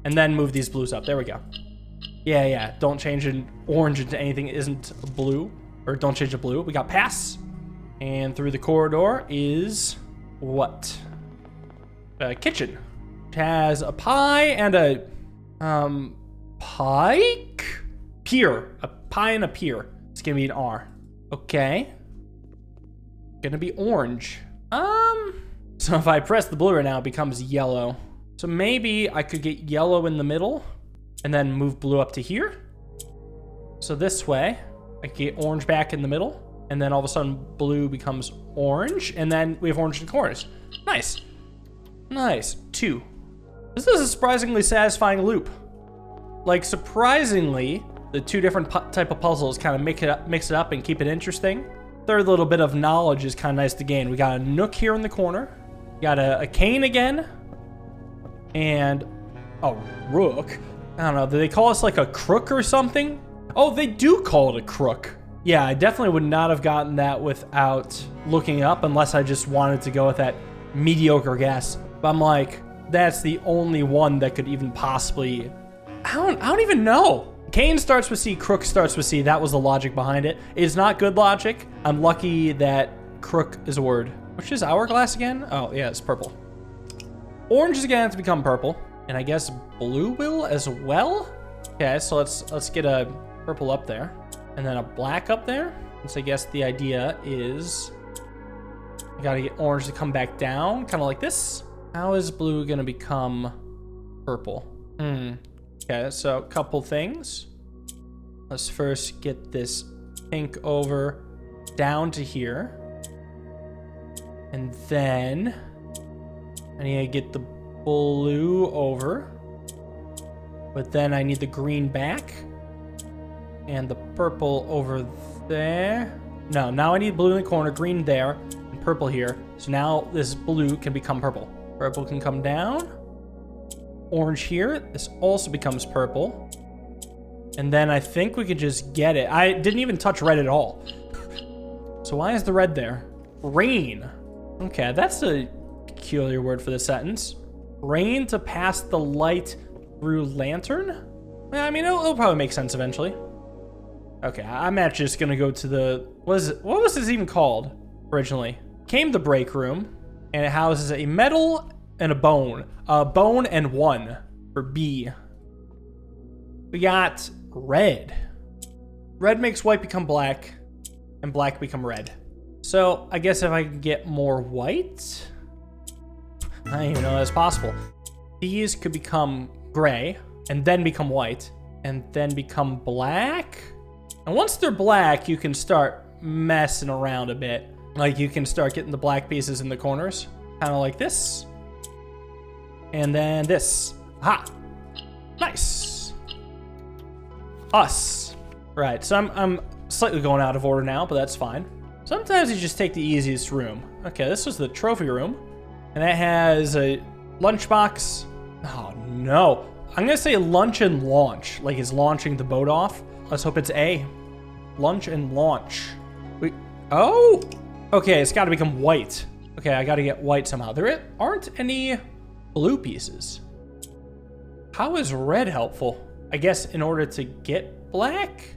and then move these blues up. There we go. Yeah. Don't change an orange into anything that isn't blue. Or don't change the blue. We got pass. And through the corridor is what? A kitchen. It has a pie and a pike? Pier. A pie and a pier. It's gonna be an R. Okay. Gonna be orange. So if I press the blue right now, it becomes yellow. So maybe I could get yellow in the middle and then move blue up to here. So this way, I could get orange back in the middle, and then all of a sudden blue becomes orange, and then we have orange in the corners. Nice. Nice. 2. This is a surprisingly satisfying loop. Like, surprisingly, the 2 different type of puzzles kind of mix it up and keep it interesting. Third little bit of knowledge is kind of nice to gain. We got a nook here in the corner, Got a cane again. And a rook. I don't know, do they call us like a crook or something? Oh, they do call it a crook. Yeah, I definitely would not have gotten that without looking up unless I just wanted to go with that mediocre guess. But I'm like, that's the only one that could even possibly... I don't even know. Cane starts with C, crook starts with C. That was the logic behind it. It's not good logic. I'm lucky that crook is a word. Which is hourglass again? Oh, yeah, it's purple. Orange is gonna have to become purple. And I guess blue will as well? Okay, so let's get a purple up there. And then a black up there. So I guess the idea is I gotta get orange to come back down, kind of like this. How is blue gonna become purple? Okay, so a couple things. Let's first get this pink over down to here. And then I need to get the blue over. But then I need the green back. And the purple over there. No, now I need blue in the corner, green there, and purple here. So now this blue can become purple. Purple can come down. Orange here. This also becomes purple. And then I think we could just get it. I didn't even touch red at all. So why is the red there? Rain. Okay, that's a peculiar word for this sentence. Rain to pass the light through lantern? I mean, it'll probably make sense eventually. Okay, I'm actually just gonna go to the... What was this even called originally? Came the break room, and it houses a metal and a bone. A bone and one for B. We got red. Red makes white become black, and black become red. So I guess if I can get more white, I don't even know that's possible. These could become gray, and then become white, and then become black. And once they're black, you can start messing around a bit. Like you can start getting the black pieces in the corners, kind of like this. And then this. Ha! Nice. Us. Right, so I'm slightly going out of order now, but that's fine. Sometimes you just take the easiest room. Okay, this was the trophy room. And it has a lunchbox. Oh, no. I'm gonna say lunch and launch, like it's launching the boat off. Let's hope it's A. Lunch and launch. Oh! Okay, it's gotta become white. Okay, I gotta get white somehow. There aren't any blue pieces. How is red helpful? I guess in order to get black?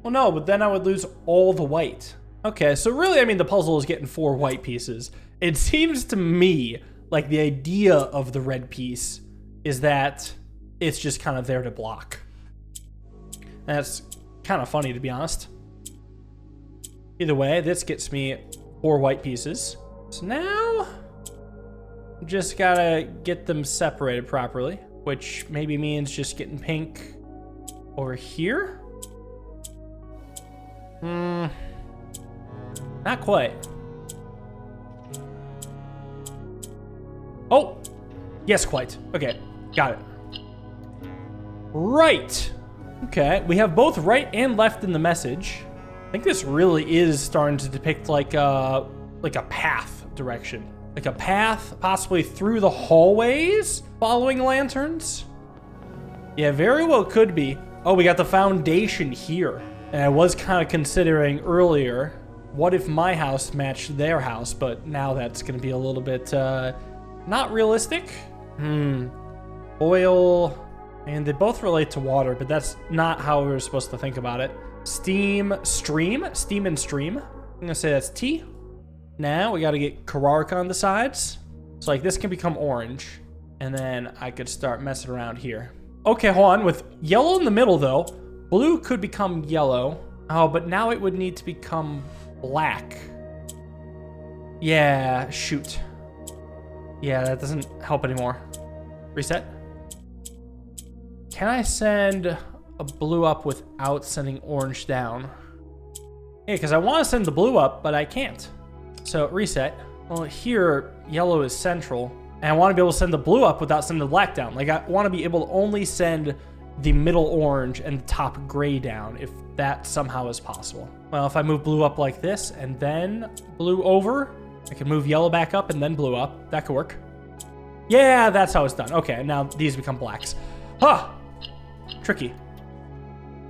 Well, no, but then I would lose all the white. Okay, so really, I mean, the puzzle is getting 4 white pieces. It seems to me like the idea of the red piece is that it's just kind of there to block. And that's kind of funny, to be honest. Either way, this gets me 4 white pieces. So now, just gotta get them separated properly, which maybe means just getting pink over here. Not quite. Oh, yes, quite. Okay, got it. Right. Okay, we have both right and left in the message. I think this really is starting to depict like a path direction. Like a path possibly through the hallways following lanterns. Yeah, very well could be. Oh, we got the foundation here. And I was kind of considering earlier, what if my house matched their house? But now that's going to be a little bit not realistic. Oil. And they both relate to water, but that's not how we were supposed to think about it. Steam, stream, steam and stream. I'm gonna say that's T. Now we gotta get Kararka on the sides. So like this can become orange. And then I could start messing around here. Okay, hold on. With yellow in the middle though, blue could become yellow. Oh, but now it would need to become black. Yeah, shoot. Yeah, that doesn't help anymore. Reset. Can I send a blue up without sending orange down? Yeah, because I want to send the blue up, but I can't. So reset. Well, here, yellow is central. And I want to be able to send the blue up without sending the black down. Like, I want to be able to only send the middle orange and the top gray down, if that somehow is possible. Well, if I move blue up like this, and then blue over, I can move yellow back up and then blue up. That could work. Yeah, that's how it's done. Okay, now these become blacks. Huh. Tricky.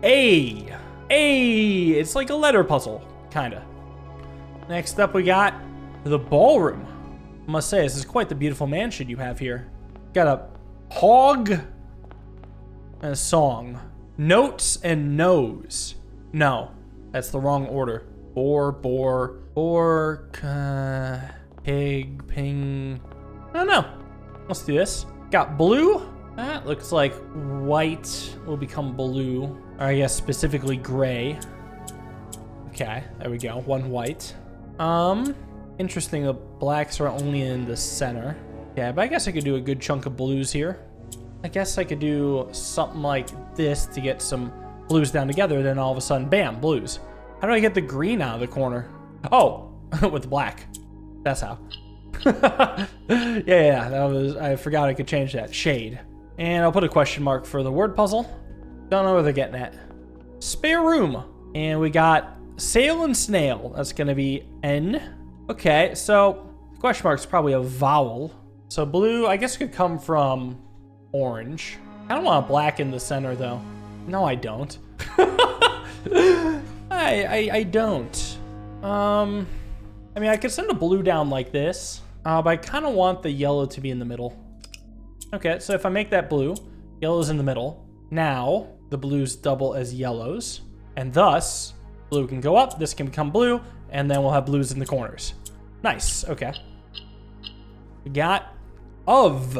A. It's like a letter puzzle, kinda. Next up, we got the ballroom. I must say, this is quite the beautiful mansion you have here. Got a hog and a song. Notes and nose. No, that's the wrong order. Pig, ping. I don't know. Let's do this. Got blue. That looks like white will become blue. Or I guess specifically gray. Okay, there we go. One white. Interesting, the blacks are only in the center. Yeah, but I guess I could do a good chunk of blues here. I guess I could do something like this to get some blues down together, then all of a sudden, bam, blues. How do I get the green out of the corner? Oh, with the black. That's how. yeah, that was, I forgot I could change that. Shade. And I'll put a question mark for the word puzzle. Don't know where they're getting at. Spare room. And we got sail and snail. That's gonna be N. Okay, so question mark's probably a vowel. So blue, I guess, could come from orange. I don't want a black in the center though. No, I don't. I don't. I mean, I could send a blue down like this, but I kind of want the yellow to be in the middle. Okay, so if I make that blue, yellow's in the middle. Now the blues double as yellows, and thus blue can go up, this can become blue, and then we'll have blues in the corners. Nice, okay. We got of.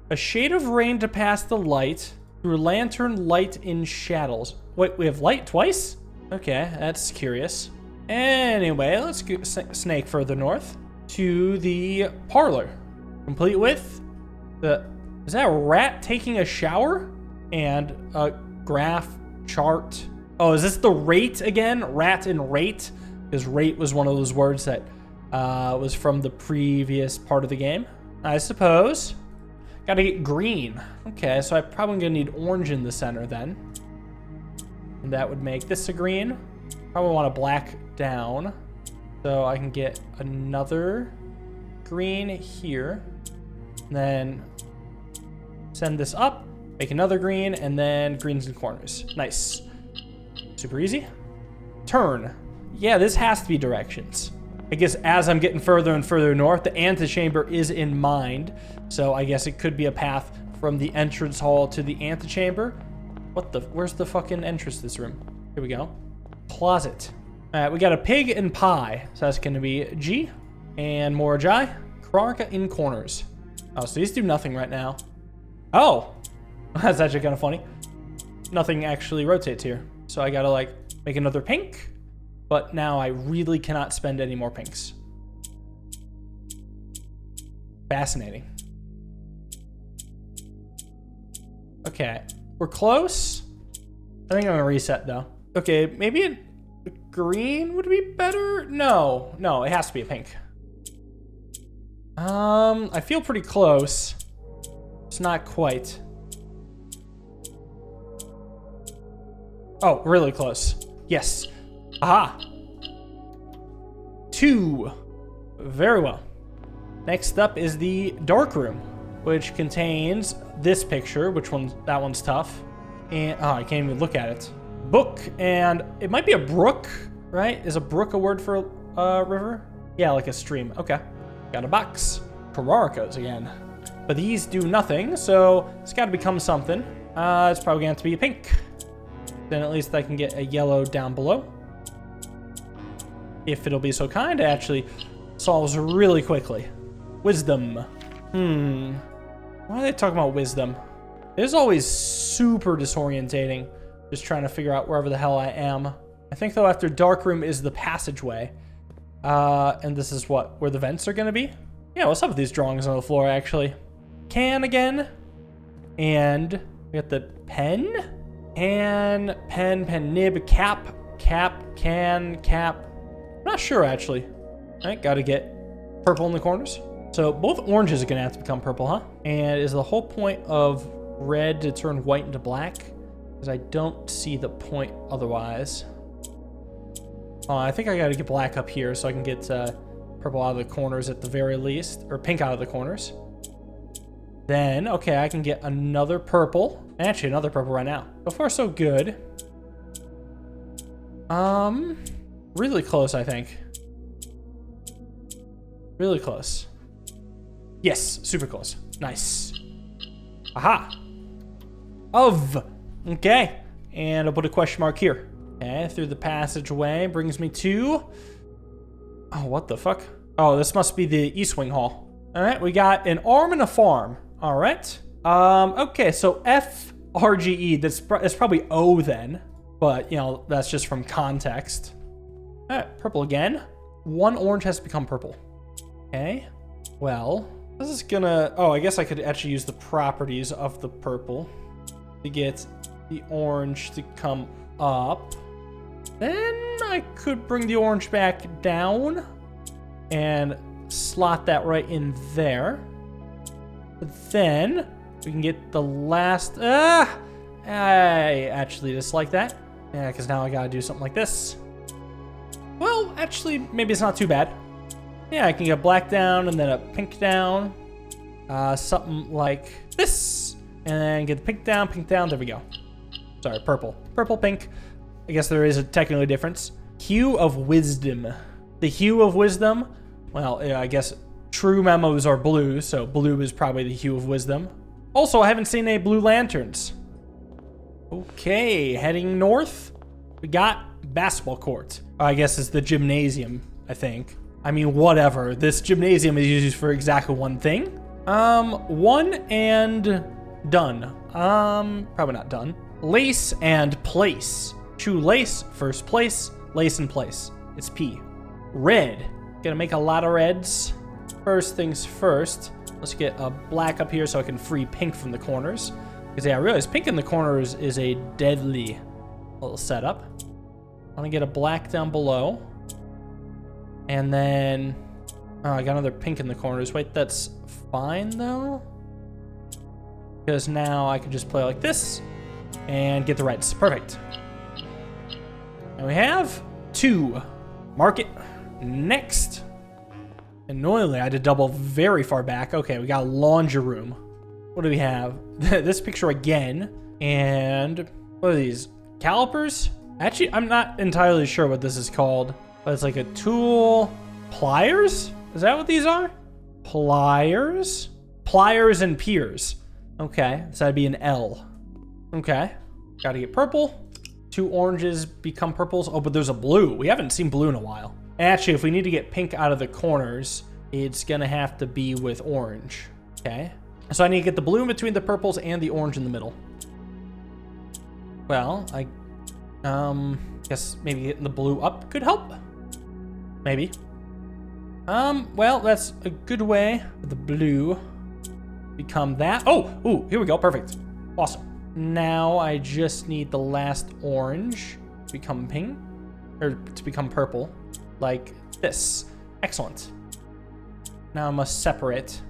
A shade of rain to pass the light through lantern light in shadows. Wait, we have light twice? Okay, that's curious. Anyway, let's go snake further north to the parlor. Complete with the, is that a rat taking a shower? And a graph chart. Oh, is this the rate again? Rat and rate? Because rate was one of those words that was from the previous part of the game, I suppose. Gotta get green. Okay, so I'm probably gonna need orange in the center then. And that would make this a green. Probably want a black down. So I can get another green here. And then send this up, make another green, and then greens in corners. Nice. Super easy. Turn. Yeah, this has to be directions. I guess as I'm getting further and further north, the antechamber is in mind. So I guess it could be a path from the entrance hall to the antechamber. What the, where's the fucking entrance to this room? Here we go. Closet. All right, we got a pig and pie. So that's gonna be G. And more J. Krarka in corners. Oh, so these do nothing right now. Oh, that's actually kind of funny. Nothing actually rotates here. So I gotta like make another pink. But now I really cannot spend any more pinks. Fascinating. Okay, we're close. I think I'm gonna reset though. Okay, maybe a green would be better? No, it has to be a pink. I feel pretty close. It's not quite. Oh, really close. Yes. Aha. 2. Very well. Next up is the dark room, which contains this picture, that one's tough. And, oh, I can't even look at it. Book, and it might be a brook, right? Is a brook a word for river? Yeah, like a stream. Okay. Got a box. Kararikos again. But these do nothing, so it's got to become something. It's probably going to have to be a pink. Then at least I can get a yellow down below. If it'll be so kind, it actually solves really quickly. Wisdom. Why are they talking about wisdom? It is always super disorientating, just trying to figure out wherever the hell I am. I think though after dark room is the passageway. And this is what, where the vents are gonna be? Yeah, what's up with these drawings on the floor actually? Can again. And we got the pen. Pen, nib, cap, can, cap. I'm not sure actually. All right, gotta get purple in the corners. So both oranges are gonna have to become purple, huh? And is the whole point of red to turn white into black? Because I don't see the point otherwise. I think I gotta get black up here so I can get purple out of the corners at the very least, or pink out of the corners. Then, okay, I can get another purple. Actually, another purple right now. So far, so good. Really close, I think. Really close. Yes, super close. Nice. Aha. Okay. And I'll put a question mark here. Okay, through the passageway brings me to... Oh, what the fuck? Oh, this must be the East Wing Hall. All right, we got an arm and a farm. All right. Okay, so FRGE, that's probably O then. But, you know, that's just from context. All right, purple again. One orange has to become purple. Okay, well, this is gonna... Oh, I guess I could actually use the properties of the purple to get the orange to come up. Then I could bring the orange back down and slot that right in there. But then we can get the last... I actually dislike that. Yeah, because now I gotta do something like this. Well, actually, maybe it's not too bad. Yeah, I can get a black down and then a pink down. Something like this. And then get the pink down. There we go. Sorry, purple. Purple, pink. I guess there is a technical difference. Hue of Wisdom. The Hue of Wisdom, well, I guess true memos are blue, so blue is probably the Hue of Wisdom. Also, I haven't seen any blue lanterns. Okay, heading north, we got basketball court. I guess it's the gymnasium, I think. I mean, whatever. This gymnasium is used for exactly one thing. One and done. Probably not done. Lace and place. Shoelace, first place. Lace and place. It's P. Red. Gonna make a lot of reds. First things first. Let's get a black up here so I can free pink from the corners. Because yeah, I realize pink in the corners is a deadly little setup. I want to get a black down below. And then... Oh, I got another pink in the corners. Wait, that's fine though? Because now I can just play like this and get the reds. Perfect. And we have 2. Mark it. Next. Annoyingly, I had to double very far back. Okay, we got a laundry room. What do we have? This picture again. And what are these? Calipers? Actually, I'm not entirely sure what this is called. But it's like a tool. Pliers? Is that what these are? Pliers? Pliers and piers. Okay, so that'd be an L. Okay, gotta get purple. 2 oranges become purples. Oh, but there's a blue. We haven't seen blue in a while. Actually, if we need to get pink out of the corners, it's gonna have to be with orange. Okay, so I need to get the blue in between the purples and the orange in the middle. Well, I guess maybe getting the blue up could help. Maybe. Well, that's a good way for the blue become that. Oh, ooh, here we go. Perfect. Awesome. Now I just need the last orange to become pink, or to become purple, like this. Excellent. Now I must separate.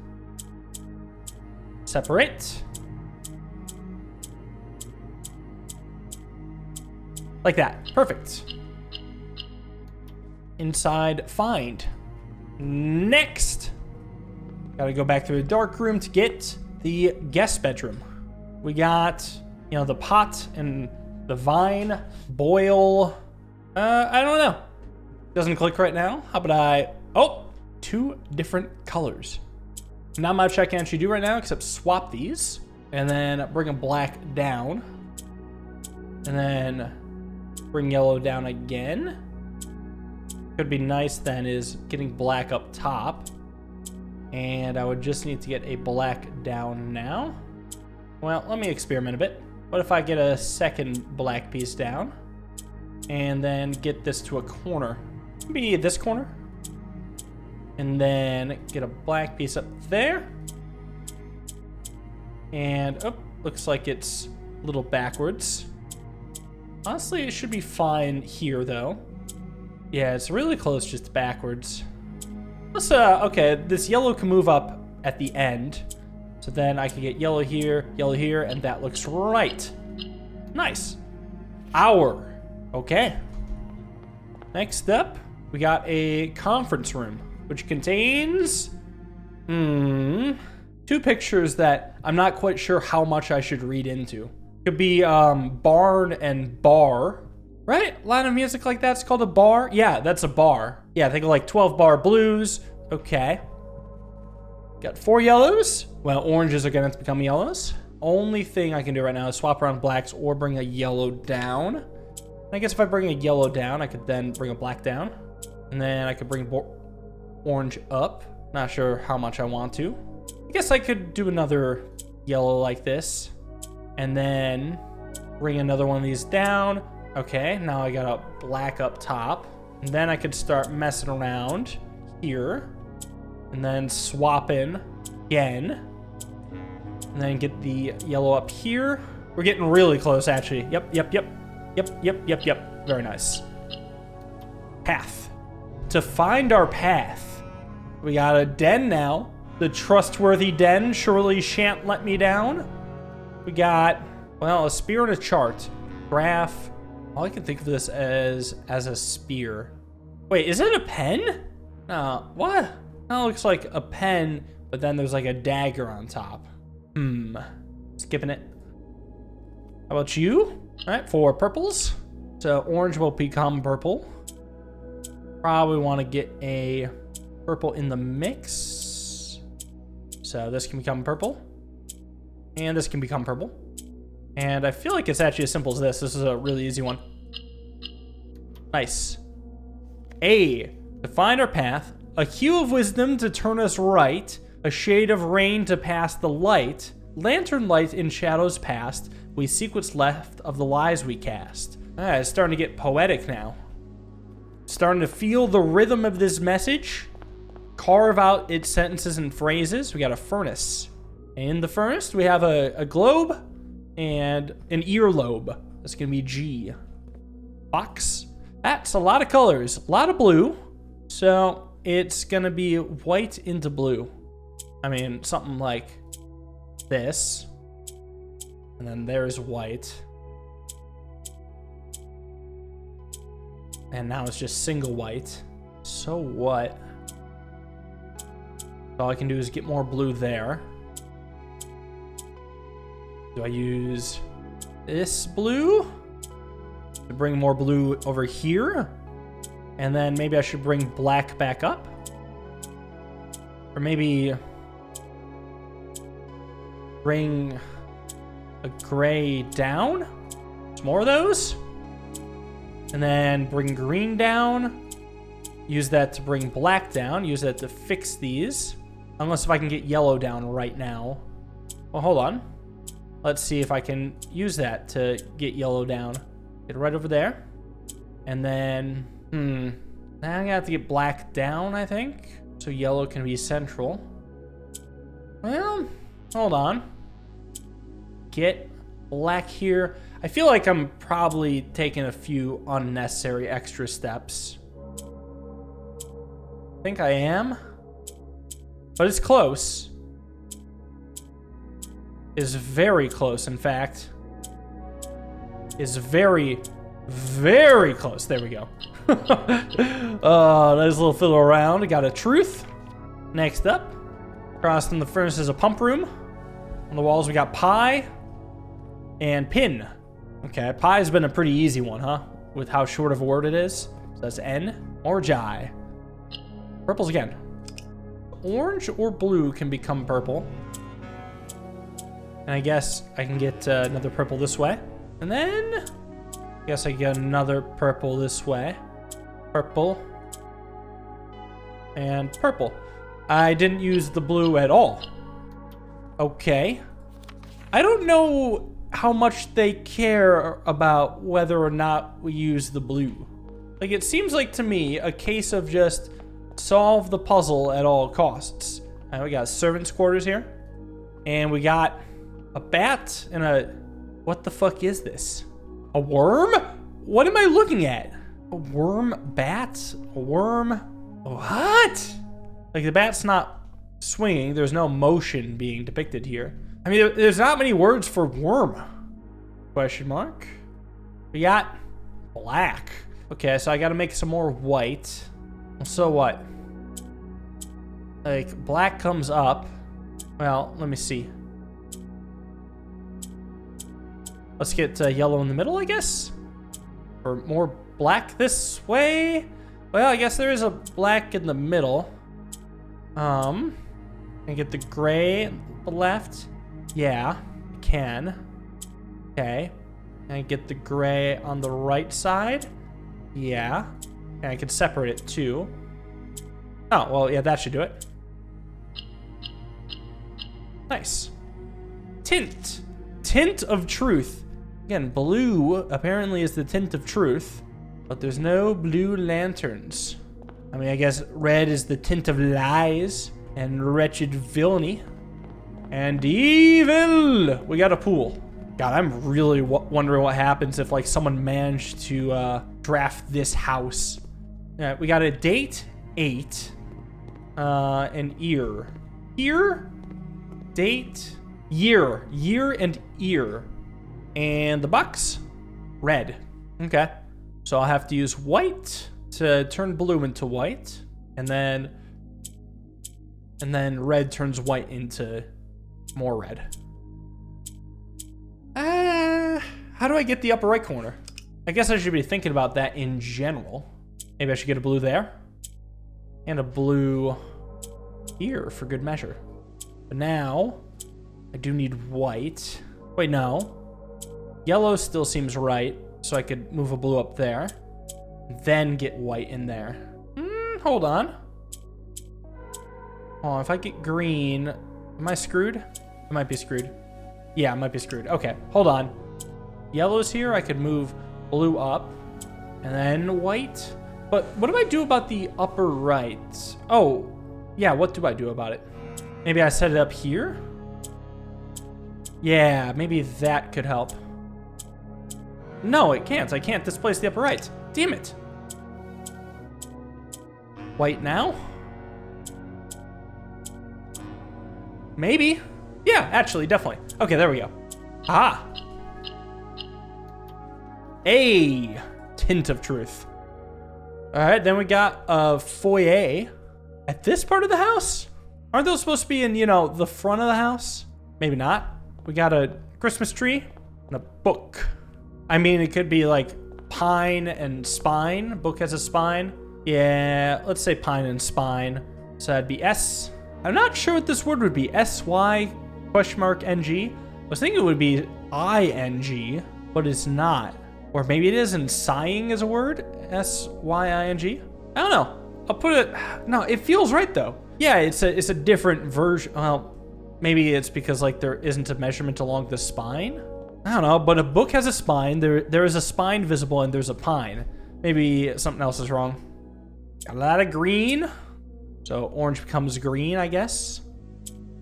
Separate. Like that. Perfect. Inside, find. Next, gotta go back through the dark room to get the guest bedroom. We got, you know, the pot and the vine, boil. I don't know. Doesn't click right now. How about I, oh, 2 different colors. Not much I can actually do right now except swap these and then bring a black down and then bring yellow down again. Could be nice then is getting black up top. And I would just need to get a black down now. Well, let me experiment a bit. What if I get a second black piece down and then get this to a corner? Maybe this corner. And then get a black piece up there. And, oh, looks like it's a little backwards. Honestly, it should be fine here though. Yeah, it's really close just backwards. Let's, okay, this yellow can move up at the end. So then I can get yellow here, and that looks right. Nice. Hour. Okay. Next up, we got a conference room. which contains, two pictures that I'm not quite sure how much I should read into. Could be barn and bar, right? Line of music like that's called a bar? Yeah, that's a bar. Yeah, think of like 12 bar blues. Okay. Got 4 yellows. Well, oranges are gonna become yellows. Only thing I can do right now is swap around blacks or bring a yellow down. I guess if I bring a yellow down, I could then bring a black down. And then I could bring orange up. Not sure how much I want to. I guess I could do another yellow like this. And then bring another one of these down. Okay, now I got a black up top. And then I could start messing around here. And then swap in again. And then get the yellow up here. We're getting really close, actually. Yep. Very nice. Path. To find our path, we got a den now. The trustworthy den surely shan't let me down. We got, well, a spear and a chart. Graph. All I can think of this as a spear. Wait, is it a pen? What? That looks like a pen, but then there's like a dagger on top. Skipping it. How about you? All right, 4 purples. So orange will become purple. Probably want to get a purple in the mix. So this can become purple. And this can become purple. And I feel like it's actually as simple as this. This is a really easy one. Nice. A, to find our path. A hue of wisdom to turn us right. A shade of rain to pass the light. Lantern light in shadows past. We seek what's left of the lies we cast. All right, it's starting to get poetic now. Starting to feel the rhythm of this message. Carve out its sentences and phrases. We got a furnace. In the furnace, we have a globe and an earlobe. That's gonna be G. Box. That's a lot of colors, a lot of blue. So it's gonna be white into blue. I mean, something like this. And then there's white. And now it's just single white. So what? All I can do is get more blue there. Do I use this blue to bring more blue over here? And then maybe I should bring black back up? Or maybe bring a gray down? Some more of those? And then bring green down. Use that to bring black down. Use that to fix these. Unless if I can get yellow down right now. Well, hold on. Let's see if I can use that to get yellow down. Get it right over there. And then, now I'm gonna have to get black down, I think. So yellow can be central. Well, hold on. Get black here. I feel like I'm probably taking a few unnecessary extra steps. I think I am. But it's close. Is very close, in fact. Is very, very close. There we go. Nice little fiddle around. We got a truth. Next up. Across from the furnace is a pump room. On the walls we got pie and pin. Okay, pie's been a pretty easy one, huh? With how short of a word it is. So that's N or J. Purples again. Orange or blue can become purple. And I guess I can get another purple this way. And then I guess I get another purple this way. Purple. And purple. I didn't use the blue at all. Okay. I don't know how much they care about whether or not we use the blue. Like, it seems like to me a case of just solve the puzzle at all costs. All right, we got servants' quarters here. And we got a bat and a... What the fuck is this? A worm? What am I looking at? A worm bat? A worm? What? Like, the bat's not swinging. There's no motion being depicted here. I mean, there's not many words for worm. Question mark. We got black. Okay, so I gotta make some more white. So what? Like, black comes up. Well, let me see. Let's get yellow in the middle, I guess? Or more black this way? Well, I guess there is a black in the middle. And get the gray on the left. Yeah, I can. Okay. And get the gray on the right side. Yeah. And I can separate it too. Oh, well, yeah, that should do it. Nice. Tint. Tint of truth. Again, blue apparently is the tint of truth, but there's no blue lanterns. I mean, I guess red is the tint of lies and wretched villainy and evil. We got a pool. God, I'm really wondering what happens if like someone managed to draft this house. Yeah, we got a date 8, an ear. Ear, date, year and ear. And the box, red. Okay, so I'll have to use white to turn blue into white, and then red turns white into more red. How do I get the upper right corner? I guess I should be thinking about that in general. Maybe I should get a blue there, and a blue here for good measure. But now, I do need white. Wait, no. Yellow still seems right, so I could move a blue up there, then get white in there. Hold on. Oh, if I get green, am I screwed? I might be screwed. Yeah, I might be screwed. Okay, hold on. Yellow's here, I could move blue up, and then white. But what do I do about the upper right? Oh, yeah, what do I do about it? Maybe I set it up here? Yeah, maybe that could help. No, it can't. I can't displace the upper right. Damn it. White now? Maybe. Yeah, actually, definitely. Okay, there we go. Ah. A tint of truth. All right, then we got a foyer at this part of the house. Aren't those supposed to be in, you know, the front of the house? Maybe not. We got a Christmas tree and a book. I mean, it could be like pine and spine. Book has a spine. Yeah, let's say pine and spine. So that'd be S. I'm not sure what this word would be. S-Y question mark N-G. I was thinking it would be I-N-G, but it's not. Or maybe it is, and sighing is a word. S-Y-I-N-G. I don't know. I'll put it. No, it feels right though. Yeah, it's a different version. Well, maybe it's because like there isn't a measurement along the spine. I don't know, but a book has a spine. There is a spine visible, and there's a pine. Maybe something else is wrong. Got a lot of green. So orange becomes green, I guess.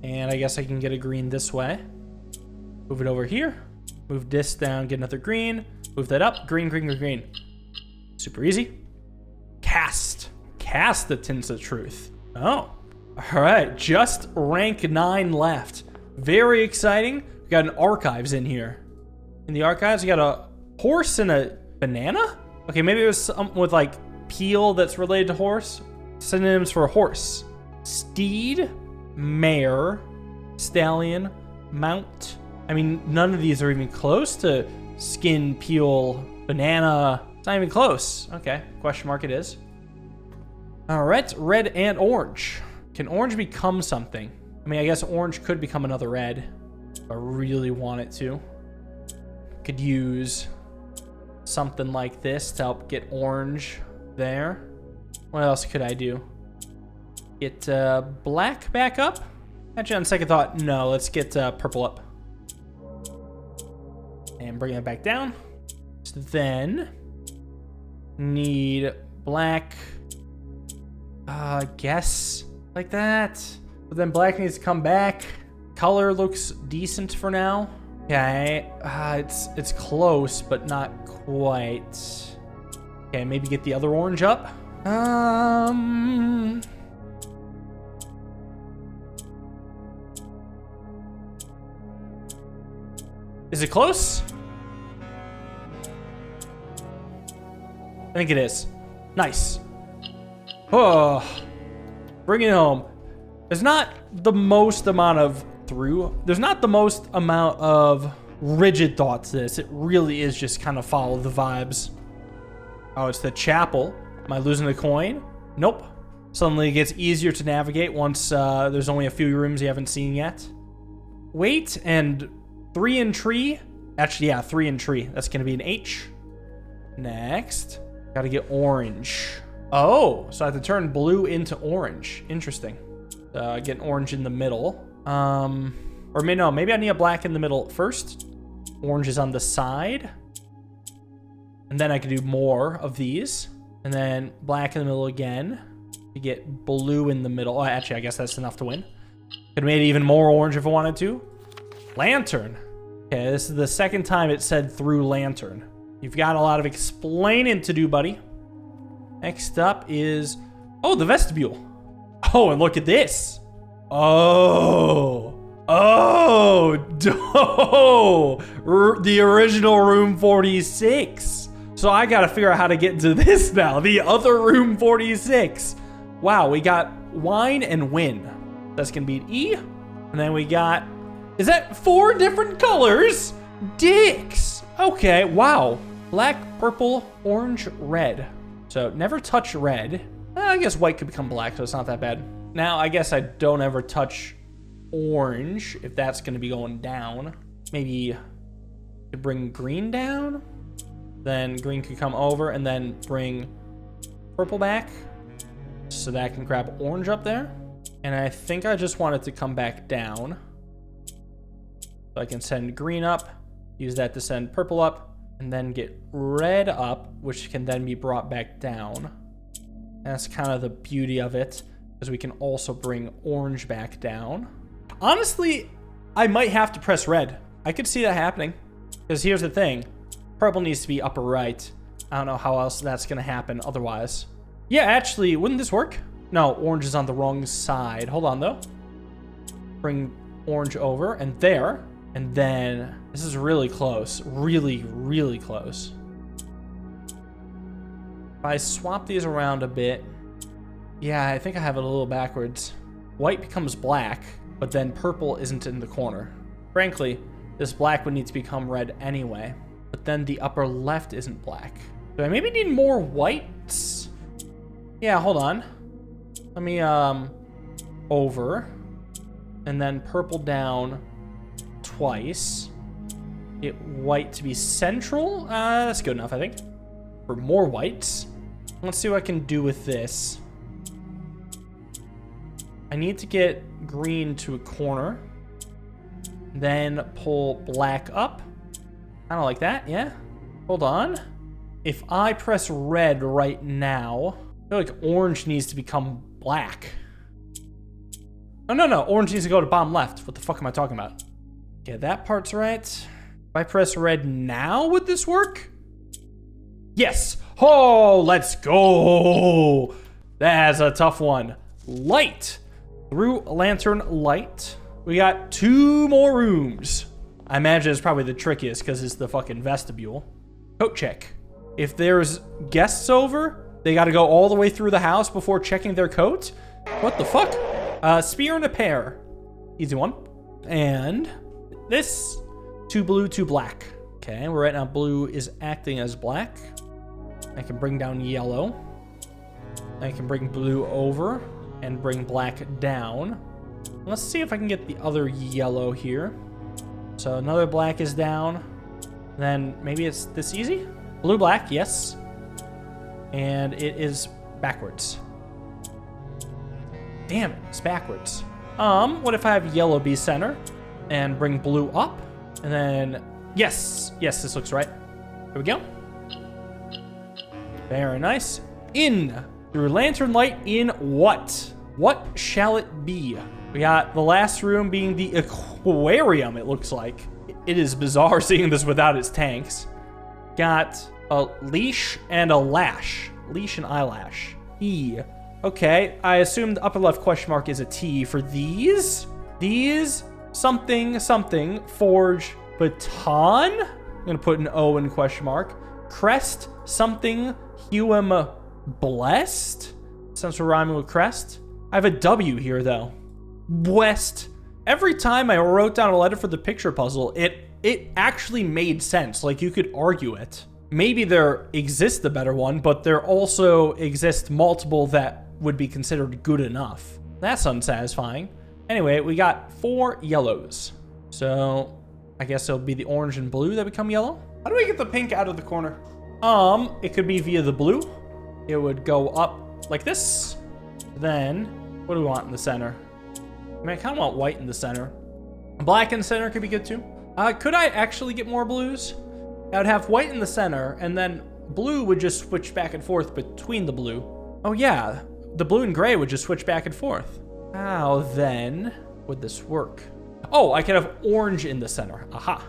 And I guess I can get a green this way. Move it over here. Move this down, get another green. Move that up, green, green, green, green. Super easy. Cast. Cast the tints of truth. Oh, all right, just rank 9 left. Very exciting. We got an archives in here. In the archives, we got a horse and a banana? Okay, maybe it was something with like peel that's related to horse. Synonyms for horse: steed, mare, stallion, mount. I mean, none of these are even close to skin, peel, banana. It's not even close. Okay, question mark it is. All right, red and orange. Can orange become something? I mean, I guess orange could become another red if I really want it to. Could use something like this to help get orange there. What else could I do? Get black back up? Actually, on second thought, no, let's get purple up. And bring it back down. So then, need black, I guess, like that. But then black needs to come back. Color looks decent for now. Okay, it's close, but not quite. Okay, maybe get the other orange up. Is it close? I think it is. Nice. Oh, bring it home. There's not the most amount of rigid thought to this. It really is just kind of follow the vibes. Oh, it's the chapel. Am I losing a coin? Nope. Suddenly it gets easier to navigate once there's only a few rooms you haven't seen yet. Wait, and 3 in tree? Actually, yeah, 3 in tree. That's going to be an H. Next. Got to get orange. Oh, so I have to turn blue into orange. Interesting. Get an orange in the middle. Or maybe I need a black in the middle first. Orange is on the side. And then I can do more of these. And then black in the middle again. To get blue in the middle. Oh, actually, I guess that's enough to win. Could have made it even more orange if I wanted to. Lantern. Okay, this is the second time it said through lantern. You've got a lot of explaining to do, buddy. Next up is... Oh, the vestibule. Oh, and look at this. Oh. The original room 46. So I gotta figure out how to get into this now. The other room 46. Wow, we got wine and win. That's gonna be an E. And then we got... Is that 4 different colors? Dicks. Okay, wow. Black, purple, orange, red. So never touch red. I guess white could become black, so it's not that bad. Now, I guess I don't ever touch orange, if that's going to be going down. Maybe could bring green down. Then green could come over, and then bring purple back. So that can grab orange up there. And I think I just want it to come back down. So I can send green up, use that to send purple up, and then get red up, which can then be brought back down. That's kind of the beauty of it, because we can also bring orange back down. Honestly, I might have to press red. I could see that happening, because here's the thing. Purple needs to be upper right. I don't know how else that's going to happen otherwise. Yeah, actually, wouldn't this work? No, orange is on the wrong side. Hold on, though. Bring orange over, and there. And then, this is really close. Really, really close. If I swap these around a bit, yeah, I think I have it a little backwards. White becomes black, but then purple isn't in the corner. Frankly, this black would need to become red anyway, but then the upper left isn't black. Do I maybe need more whites? Yeah, hold on. Let me, over, and then purple down twice. Get white to be central. That's good enough, I think. For more whites. Let's see what I can do with this. I need to get green to a corner. Then pull black up. Kind of like that, yeah. Hold on. If I press red right now, I feel like orange needs to become black. Oh, no. Orange needs to go to bottom left. What the fuck am I talking about? Okay, that part's right. If I press red now, would this work? Yes. Oh, let's go. That's a tough one. Light. Through lantern light. We got 2 more rooms. I imagine it's probably the trickiest because it's the fucking vestibule. Coat check. If there's guests over, they got to go all the way through the house before checking their coat. What the fuck? Spear and a pear. Easy one. And this, 2 blue, 2 black. Okay, right now blue is acting as black. I can bring down yellow. I can bring blue over and bring black down. Let's see if I can get the other yellow here. So another black is down. Then maybe it's this easy? Blue, black, yes. And it is backwards. Damn it, it's backwards. What if I have yellow be center and bring blue up? And then, yes, this looks right. Here we go. Very nice. In through lantern light in what? What shall it be? We got the last room being the aquarium, it looks like. It is bizarre seeing this without its tanks. Got a leash and a lash. Leash and eyelash. E. Okay, I assume the upper left question mark is a T for these. These, something, forge, baton. I'm gonna put an O in question mark. Crest, something, Huem blessed. Since we're rhyming with crest. I have a W here though. west. Every time I wrote down a letter for the picture puzzle, it actually made sense. Like, you could argue it. Maybe there exists a better one, but there also exist multiple that would be considered good enough. That's unsatisfying. Anyway, we got 4 yellows. So I guess it'll be the orange and blue that become yellow. How do we get the pink out of the corner? It could be via the blue. It would go up like this. Then, what do we want in the center? I mean, I kind of want white in the center. Black in the center could be good too. Could I actually get more blues? I would have white in the center, and then blue would just switch back and forth between the blue. Oh yeah, the blue and gray would just switch back and forth. How then would this work? Oh, I could have orange in the center. Aha.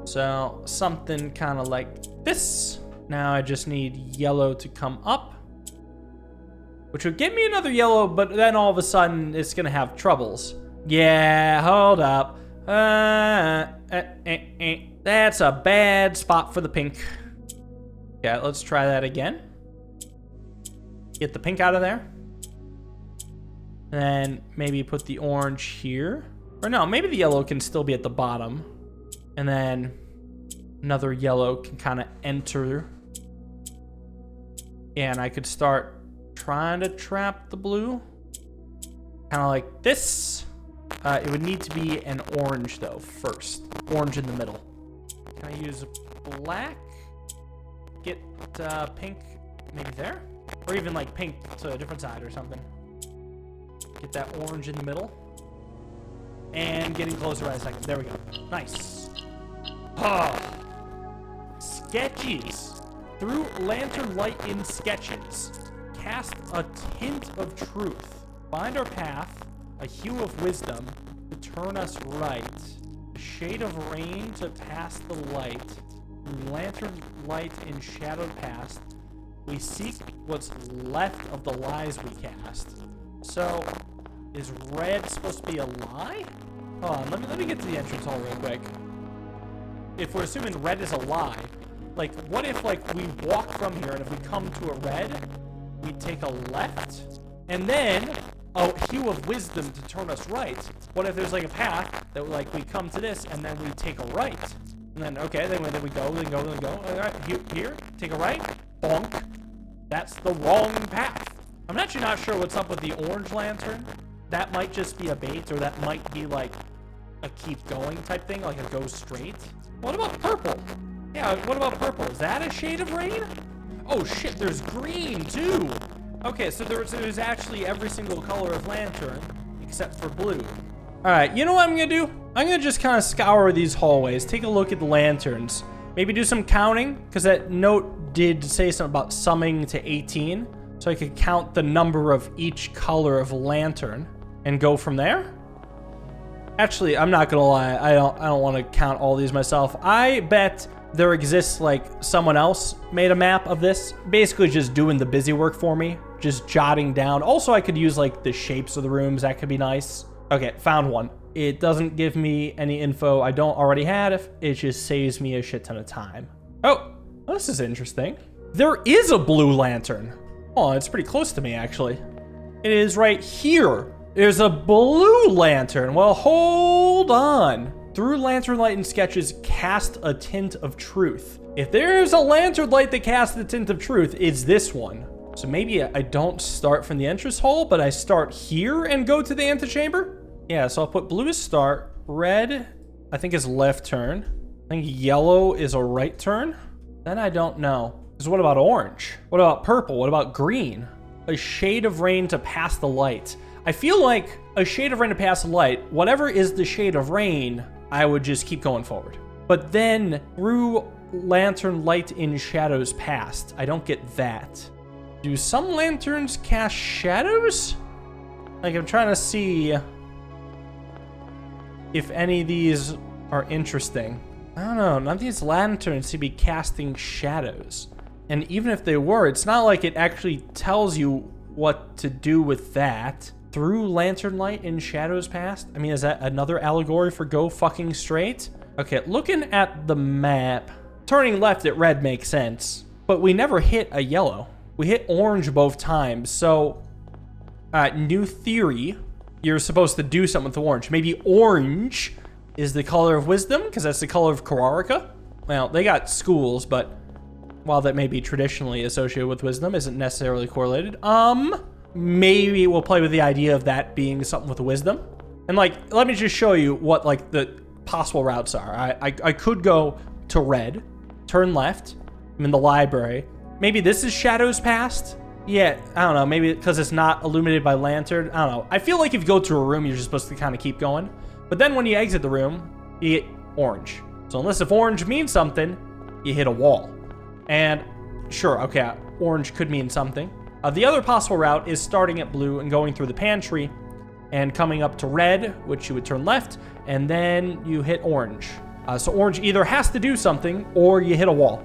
So something kind of like this. Now I just need yellow to come up, which would give me another yellow, but then all of a sudden it's gonna have troubles. Yeah, hold up. That's a bad spot for the pink. Yeah, let's try that again. Get the pink out of there. And then maybe put the orange here. Or no, maybe the yellow can still be at the bottom. And then another yellow can kind of enter. And I could start trying to trap the blue. Kind of like this. It would need to be an orange though first. Orange in the middle. Can I use black? Get pink maybe there? Or even like pink to a different side or something. Get that orange in the middle. And getting closer by a second. There we go. Nice. Oh. Sketches. Through lantern light in sketches. Cast a tint of truth. Find our path. A hue of wisdom to turn us right. A shade of rain to pass the light. Lantern light in shadowed past. We seek what's left of the lies we cast. So, is red supposed to be a lie? Hold on, let me get to the entrance hall real quick. If we're assuming red is a lie, like, what if, like, we walk from here and if we come to a red, we take a left, and then a hue of wisdom to turn us right? What if there's, like, a path that, like, we come to this and then we take a right? And then, okay, then we go. All right, here, take a right, bonk. That's the wrong path. I'm actually not sure what's up with the orange lantern. That might just be a bait, or that might be like a keep going type thing, like a go straight. What about purple? Yeah, what about purple? Is that a shade of rain? Oh shit, there's green too. Okay, so there's actually every single color of lantern except for blue. All right, you know what I'm gonna do? I'm gonna just kind of scour these hallways, take a look at the lanterns, maybe do some counting, because that note did say something about summing to 18, so I could count the number of each color of lantern and go from there. Actually, I'm not gonna lie, I don't want to count all these myself. I bet there exists like someone else made a map of this, basically just doing the busy work for me, just jotting down. Also, I could use like the shapes of the rooms, that could be nice. Okay, found one. It doesn't give me any info I don't already have. It just saves me a shit ton of time. Oh, well, this is interesting. There is a blue lantern. Oh, it's pretty close to me, actually. It is right here. There's a blue lantern. Well, hold on. Through lantern light and sketches, cast a tint of truth. If there's a lantern light that casts the tint of truth, it's this one. So maybe I don't start from the entrance hall, but I start here and go to the antechamber? Yeah, so I'll put blue as start. Red, I think, is left turn. I think yellow is a right turn. Then I don't know. Because what about orange? What about purple? What about green? A shade of rain to pass the light. I feel like a shade of rain to pass the light, whatever is the shade of rain, I would just keep going forward. But then through lantern light in shadows past, I don't get that. Do some lanterns cast shadows? Like, I'm trying to see if any of these are interesting. I don't know, none of these lanterns seem to be casting shadows. And even if they were, it's not like it actually tells you what to do with that. Through lantern light in shadows past? I mean, is that another allegory for go fucking straight? Okay, looking at the map, turning left at red makes sense, but we never hit a yellow. We hit orange both times, so new theory. you're supposed to do something with the orange. Maybe orange is the color of wisdom, because that's the color of Kararika. Well, they got schools, but while that may be traditionally associated with wisdom, isn't necessarily correlated. Maybe we'll play with the idea of that being something with wisdom. And like, let me just show you what like the possible routes are. I could go to red, turn left. I'm in the library. Maybe this is Shadows Past. Yeah, I don't know. Maybe because it's not illuminated by lantern. I don't know. I feel like if you go to a room, you're just supposed to kind of keep going. But then when you exit the room, you get orange. So unless if orange means something, you hit a wall. And sure, okay, orange could mean something. The other possible route is starting at blue and going through the pantry and coming up to red, which you would turn left, and then you hit orange. So orange either has to do something or you hit a wall.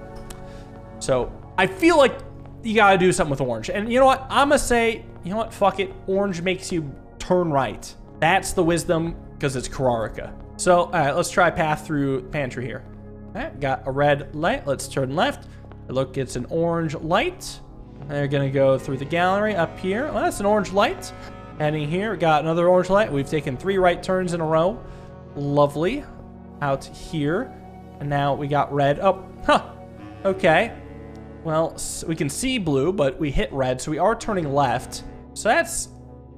So I feel like you gotta do something with orange. And you know what? I'm gonna say, you know what? Fuck it. Orange makes you turn right. That's the wisdom because it's Kararika. So, all right, let's try path through pantry here. All right, got a red light. Let's turn left. Look, it's an orange light. They're gonna go through the gallery up here. Well, that's an orange light. Heading here, got another orange light. We've taken 3 right turns in a row. Lovely. Out here. And now we got red. Oh, huh. Okay. Well, we can see blue, but we hit red, so we are turning left. So that's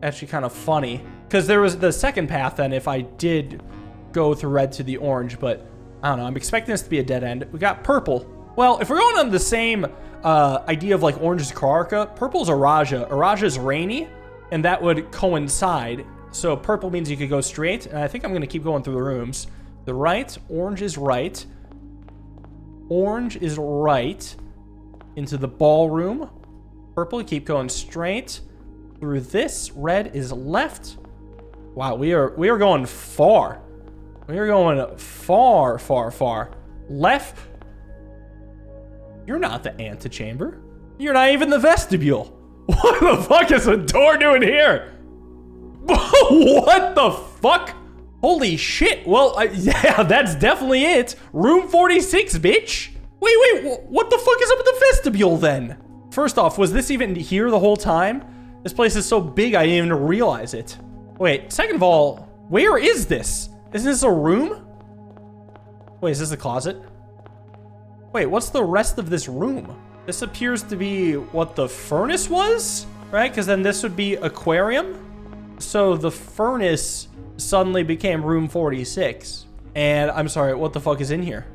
actually kind of funny. Because there was the second path then if I did go through red to the orange, but I don't know. I'm expecting this to be a dead end. We got purple. Well, if we're going on the same idea of like orange is Kararika, purple's Araja. Araja is rainy, and that would coincide. So purple means you could go straight, and I think I'm going to keep going through the rooms. The right, orange is right. Orange is right. Into the ballroom. Purple, keep going straight. Through this, red is left. Wow, we are going far. We are going far, far, far. Left. You're not the antechamber. You're not even the vestibule. What the fuck is the door doing here? What the fuck? Holy shit. Well, yeah, that's definitely it. Room 46, bitch. Wait, what the fuck is up with the vestibule then? First off, was this even here the whole time? This place is so big I didn't even realize it. Wait, second of all, where is this? Is this a room? Wait, is this a closet? Wait, what's the rest of this room? This appears to be what the furnace was, right? Because then this would be aquarium. So the furnace suddenly became room 46. And I'm sorry, what the fuck is in here?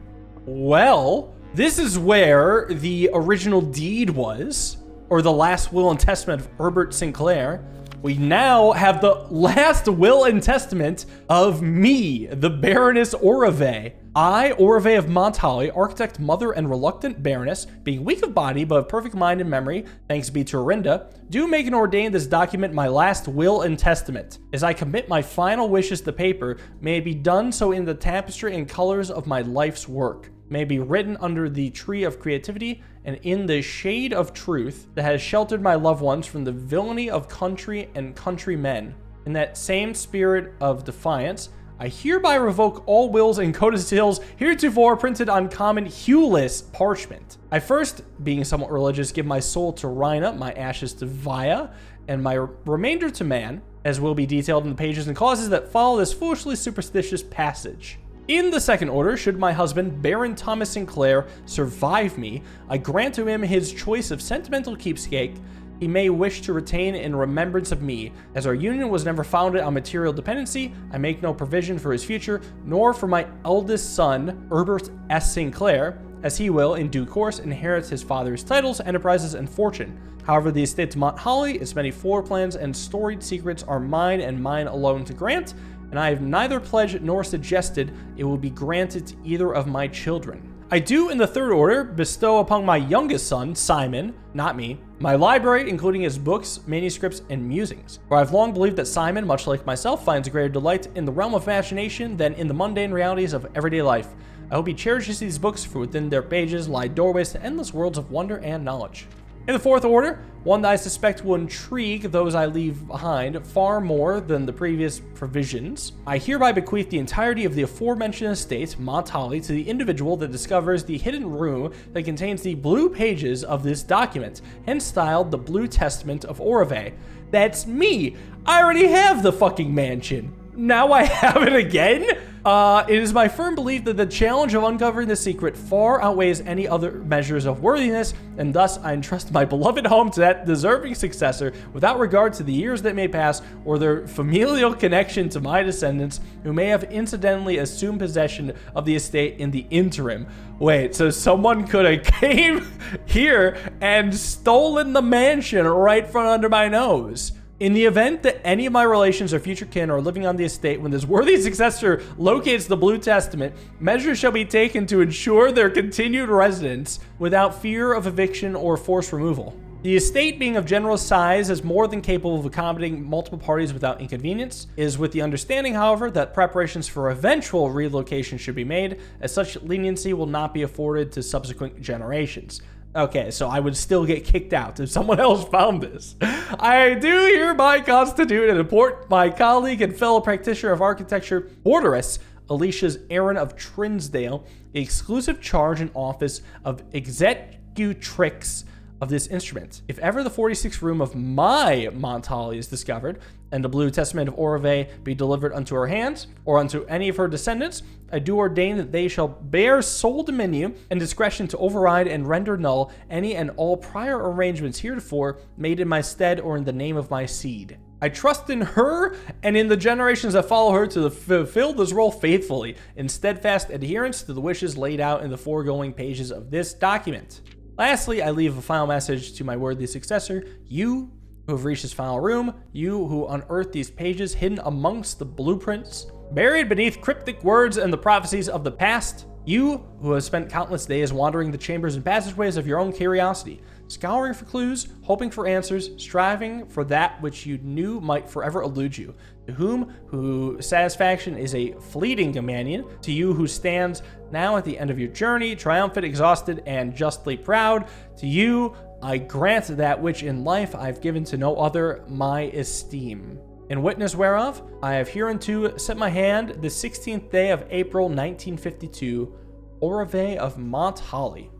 Well, this is where the original deed was, or the last will and testament of Herbert Sinclair. We now have the last will and testament of me, the Baroness Orave. I, Orave of Montholly, architect, mother, and reluctant baroness, being weak of body but of perfect mind and memory, thanks be to Orinda, do make and ordain this document my last will and testament. As I commit my final wishes to paper, may it be done so in the tapestry and colors of my life's work. May it be written under the tree of creativity and in the shade of truth that has sheltered my loved ones from the villainy of country and countrymen. In that same spirit of defiance, I hereby revoke all wills and codicils heretofore printed on common hueless parchment. I first, being somewhat religious, give my soul to Rhina, my ashes to Via, and my remainder to man, as will be detailed in the pages and causes that follow this foolishly superstitious passage. In the second order, should my husband, Baron Thomas Sinclair, survive me, I grant to him his choice of sentimental keepsake he may wish to retain in remembrance of me. As our union was never founded on material dependency, I make no provision for his future, nor for my eldest son, Herbert S. Sinclair, as he will, in due course, inherit his father's titles, enterprises, and fortune. However, the estate to Montholly, its many floor plans and storied secrets are mine and mine alone to grant, and I have neither pledged nor suggested it will be granted to either of my children. I do, in the third order, bestow upon my youngest son, Simon, not me, my library, including his books, manuscripts, and musings. For I've long believed that Simon, much like myself, finds a greater delight in the realm of imagination than in the mundane realities of everyday life. I hope he cherishes these books, for within their pages lie doorways to endless worlds of wonder and knowledge. In the fourth order, one that I suspect will intrigue those I leave behind far more than the previous provisions, I hereby bequeath the entirety of the aforementioned estate, Mont Holly, to the individual that discovers the hidden room that contains the blue pages of this document, hence styled the Blue Testament of Orave. That's me! I already have the fucking mansion! Now I have it again? It is my firm belief that the challenge of uncovering the secret far outweighs any other measures of worthiness, and thus I entrust my beloved home to that deserving successor without regard to the years that may pass or their familial connection to my descendants who may have incidentally assumed possession of the estate in the interim. Wait, so someone could have came here and stolen the mansion right from under my nose. In the event that any of my relations or future kin are living on the estate when this worthy successor locates the Blue Testament, measures shall be taken to ensure their continued residence without fear of eviction or forced removal. The estate, being of general size, is more than capable of accommodating multiple parties without inconvenience. It is with the understanding, however, that preparations for eventual relocation should be made, as such leniency will not be afforded to subsequent generations. Okay, so I would still get kicked out if someone else found this. I do hereby constitute and appoint my colleague and fellow practitioner of architecture, Porteress, Alicia's Aaron of Trinsdale, the exclusive charge and office of executrix of this instrument. If ever the 46th room of my Mont Holly is discovered, and the Blue Testament of Orave be delivered unto her hands, or unto any of her descendants, I do ordain that they shall bear sole dominion and discretion to override and render null any and all prior arrangements heretofore made in my stead or in the name of my seed. I trust in her and in the generations that follow her to fulfill this role faithfully, in steadfast adherence to the wishes laid out in the foregoing pages of this document. Lastly, I leave a final message to my worthy successor, you who have reached this final room, you who unearthed these pages hidden amongst the blueprints, buried beneath cryptic words and the prophecies of the past, you who have spent countless days wandering the chambers and passageways of your own curiosity, scouring for clues, hoping for answers, striving for that which you knew might forever elude you, to whom satisfaction is a fleeting companion, to you who stands now at the end of your journey, triumphant, exhausted, and justly proud, to you I grant that which in life I've given to no other, my esteem. In witness whereof, I have hereunto set my hand the 16th day of April 1952, Orave of Mont Holly.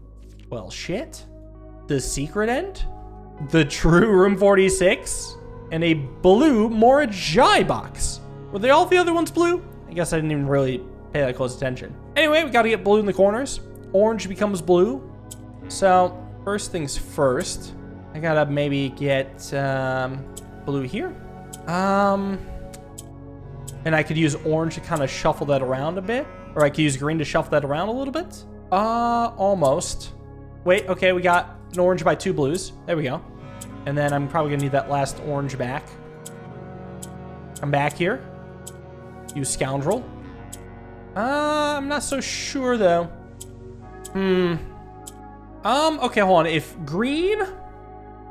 Well, shit. The secret end? The true room 46? And a blue Morajai box. Were they all the other ones blue? I guess I didn't even really pay that close attention. Anyway, we gotta get blue in the corners. Orange becomes blue. So, first things first, I gotta maybe get blue here. And I could use orange to kind of shuffle that around a bit. Or I could use green to shuffle that around a little bit. Almost. Wait, okay, we got an orange by 2 blues. There we go. And then I'm probably gonna need that last orange back. I'm back here. You scoundrel. I'm not so sure though. Okay, hold on. If green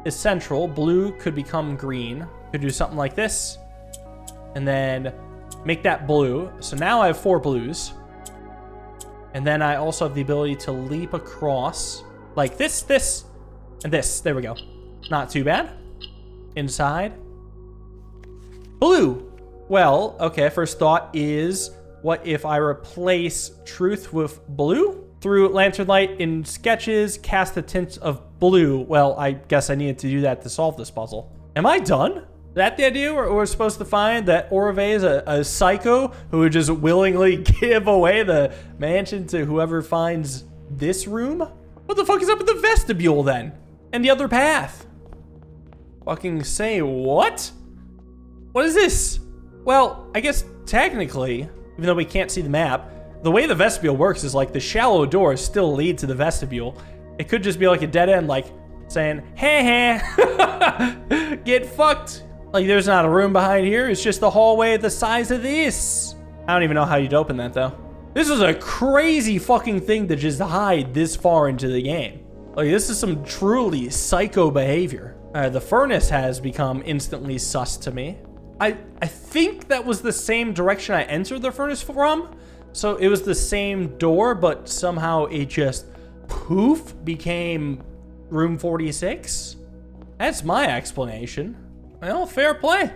is central, blue could become green. Could do something like this. And then make that blue. So now I have 4 blues. And then I also have the ability to leap across like this, and this. There we go. Not too bad. Inside. Blue. Well, okay, first thought is, what if I replace truth with blue? Through lantern light in sketches, cast a tint of blue. Well, I guess I needed to do that to solve this puzzle. Am I done? Is that the idea? We're supposed to find that Orave is a psycho who would just willingly give away the mansion to whoever finds this room? What the fuck is up with the vestibule then? And the other path? Fucking say what? What is this? Well, I guess technically, even though we can't see the map, the way the vestibule works is like the shallow doors still lead to the vestibule. It could just be like a dead end, like saying, hey, get fucked. Like there's not a room behind here. It's just the hallway the size of this. I don't even know how you'd open that though. This is a crazy fucking thing to just hide this far into the game. Like this is some truly psycho behavior. The furnace has become instantly sus to me. I think that was the same direction I entered the furnace from. So it was the same door, but somehow it just poof became room 46? That's my explanation. Well, fair play.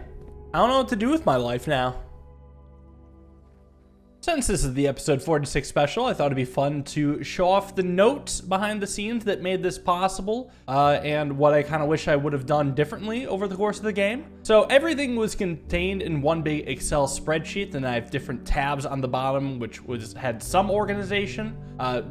I don't know what to do with my life now. Since this is the episode 46 special, I thought it'd be fun to show off the notes behind the scenes that made this possible, and what I kind of wish I would have done differently over the course of the game. So everything was contained in one big Excel spreadsheet, and I have different tabs on the bottom, which had some organization.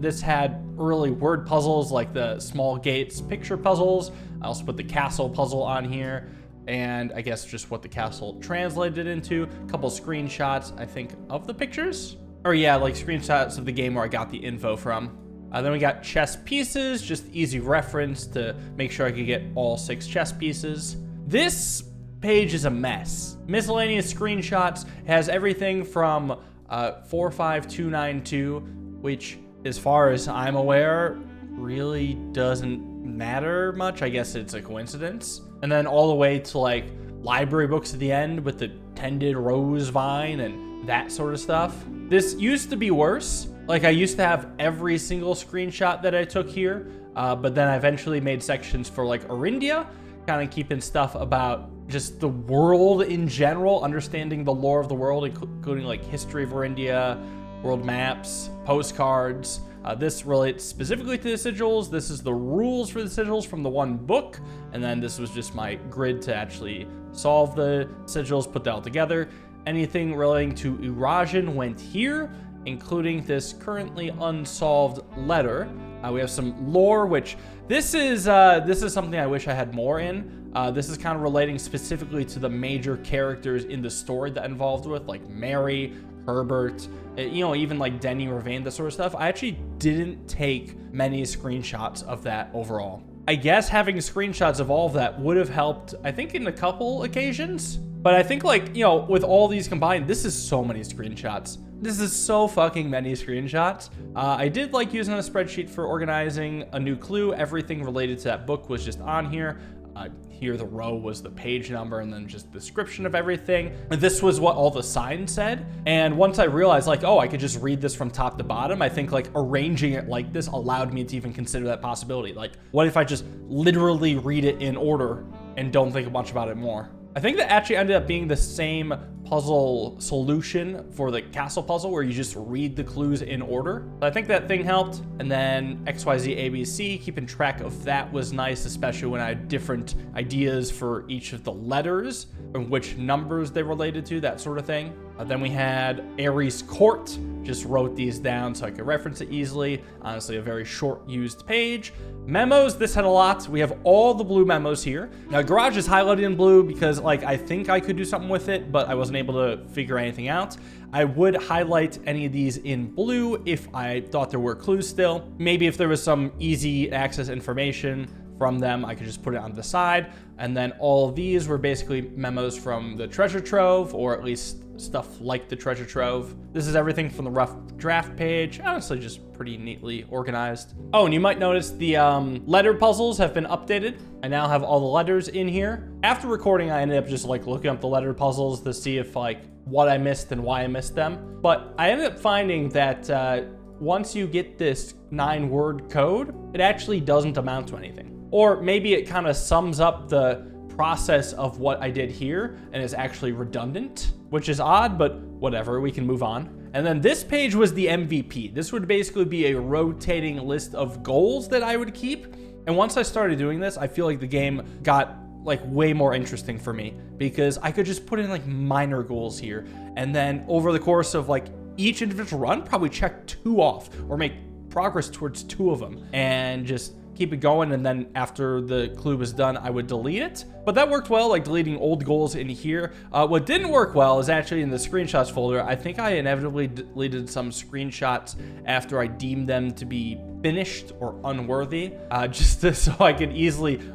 This had early word puzzles like the small gates picture puzzles. I also put the castle puzzle on here, and I guess just what the castle translated into. A couple screenshots, I think, of the pictures. Or yeah, like screenshots of the game where I got the info from. Then we got chess pieces, just easy reference to make sure I could get all 6 chess pieces. This page is a mess. Miscellaneous screenshots has everything from 45292, which as far as I'm aware, really doesn't matter much. I guess it's a coincidence. And then all the way to like library books at the end with the tended rose vine and that sort of stuff. This used to be worse. Like I used to have every single screenshot that I took here, but then I eventually made sections for like Orindia, kind of keeping stuff about just the world in general, understanding the lore of the world, including like history of Orindia, world maps, postcards. This relates specifically to the sigils. This is the rules for the sigils from the one book. And then this was just my grid to actually solve the sigils, put that all together. Anything relating to Eurasian went here, including this currently unsolved letter. We have some lore, which this is something I wish I had more in. This is kind of relating specifically to the major characters in the story that involved with, like Mary, Herbert, you know, even like Denny, Ravain, that sort of stuff. I actually didn't take many screenshots of that overall. I guess having screenshots of all of that would have helped, I think, in a couple occasions. But I think, like, you know, with all these combined, this is so many screenshots. This is so fucking many screenshots. I did like using a spreadsheet for organizing a new clue. Everything related to that book was just on here. Here the row was the page number and then just the description of everything. This was what all the signs said. And once I realized like, oh, I could just read this from top to bottom, I think like arranging it like this allowed me to even consider that possibility. Like, what if I just literally read it in order and don't think a bunch about it more? I think that actually ended up being the same puzzle solution for the castle puzzle where you just read the clues in order. I think that thing helped. And then XYZ ABC, keeping track of that was nice, especially when I had different ideas for each of the letters and which numbers they related to, that sort of thing. Then we had Ares Court, just wrote these down so I could reference it easily. Honestly, a very short used page. Memos, this had a lot. We have all the blue memos here. Now, garage is highlighted in blue because like I think I could do something with it, but I wasn't able to figure anything out. I would highlight any of these in blue if I thought there were clues still. Maybe if there was some easy access information from them, I could just put it on the side. And then all of these were basically memos from the treasure trove, or at least stuff like the treasure trove. This is everything from the rough draft page. Honestly, just pretty neatly organized. Oh, and you might notice the letter puzzles have been updated. I now have all the letters in here. After recording, I ended up just like looking up the letter puzzles to see if like what I missed and why I missed them. But I ended up finding that once you get this 9-word code, it actually doesn't amount to anything. Or maybe it kind of sums up the process of what I did here and is actually redundant, which is odd, but whatever, we can move on. And then this page was the MVP. This would basically be a rotating list of goals that I would keep. And once I started doing this, I feel like the game got like way more interesting for me because I could just put in like minor goals here. And then over the course of like each individual run, probably check 2 off or make progress towards 2 of them and just keep it going. And then after the clue was done, I would delete it. But that worked well, like deleting old goals in here. What didn't work well is actually in the screenshots folder. I think I inevitably deleted some screenshots after I deemed them to be finished or unworthy, just so I could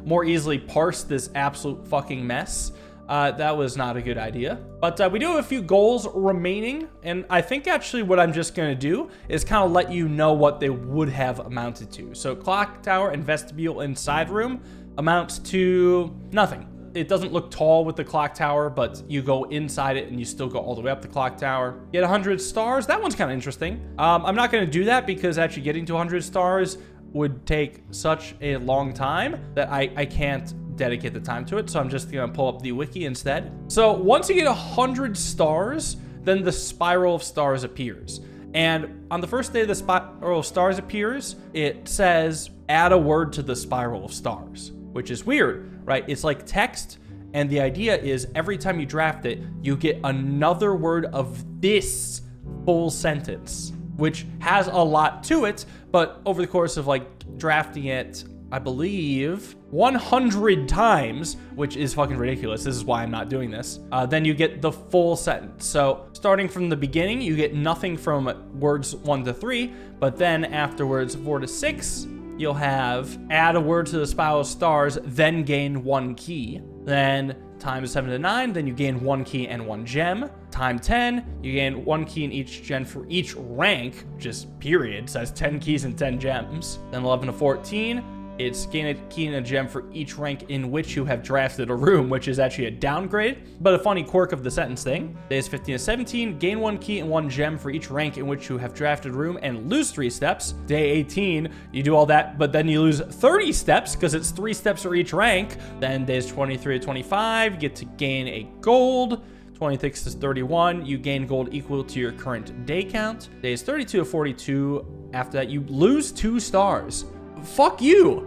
more easily parse this absolute fucking mess. That was not a good idea. But we do have a few goals remaining, and I think actually what I'm just going to do is kind of let you know what they would have amounted to. So clock tower and vestibule inside room amounts to nothing. It doesn't look tall with the clock tower, but you go inside it and you still go all the way up the clock tower. Get 100 stars. That one's kind of interesting. I'm not going to do that because actually getting to 100 stars would take such a long time that I can't dedicate the time to it. So I'm just gonna pull up the wiki instead. So once you get 100 stars, then the spiral of stars appears. And on the first day the spiral of stars appears, it says, add a word to the spiral of stars, which is weird, right? It's like text. And the idea is every time you draft it, you get another word of this full sentence, which has a lot to it. But over the course of like drafting it, I believe 100 times, which is fucking ridiculous. This is why I'm not doing this. Then you get the full sentence. So starting from the beginning, you get nothing from words 1 to 3, but then afterwards 4 to 6, you'll have add a word to the spiral of stars, then gain 1 key. Then times 7 to 9, then you gain 1 key and 1 gem. Time 10, you gain 1 key in each gen for each rank, just period, says 10 keys and 10 gems. Then 11 to 14, it's gain a key and a gem for each rank in which you have drafted a room, which is actually a downgrade, but a funny quirk of the sentence thing. Days 15 to 17, gain 1 key and 1 gem for each rank in which you have drafted a room and lose 3 steps. Day 18, you do all that, but then you lose 30 steps because it's 3 steps for each rank. Then days 23 to 25, you get to gain a gold. 26 to 31, you gain gold equal to your current day count. Days 32 to 42, after that, you lose 2 stars. Fuck you.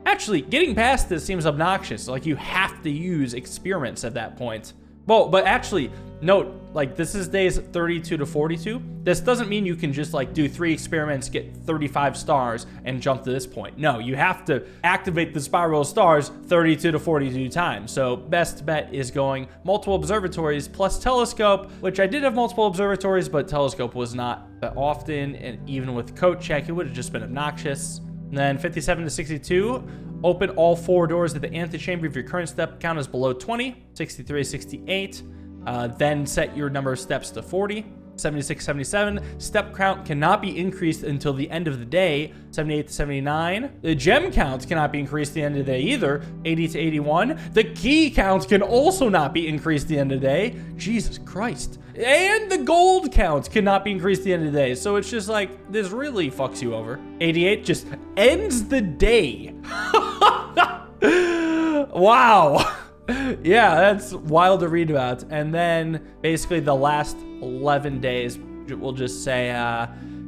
Actually, getting past this seems obnoxious. Like, you have to use experiments at that point. Well, but actually, note, like, this is days 32 to 42. This doesn't mean you can just, like, do 3 experiments, get 35 stars, and jump to this point. No, you have to activate the spiral of stars 32 to 42 times. So, best bet is going multiple observatories plus telescope, which I did have multiple observatories, but telescope was not that often, and even with code check, it would have just been obnoxious. And then 57 to 62, open all 4 doors at the antechamber if your current step count is below 20. 63 to 68, then set your number of steps to 40. 76 to 77, step count cannot be increased until the end of the day. 78 to 79, the gem count cannot be increased at the end of the day either. 80 to 81, the key count can also not be increased at the end of the day. Jesus Christ. And the gold count cannot be increased at the end of the day. So it's just like, this really fucks you over. 88 just ends the day. Wow. Yeah, that's wild to read about. And then basically the last 11 days, we'll just say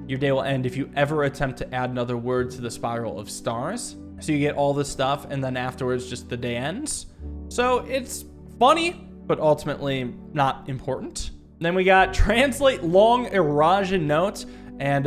your day will end if you ever attempt to add another word to the spiral of stars. So you get all this stuff, and then afterwards just the day ends. So it's funny, but ultimately not important. Then we got translate long Eurasian note. And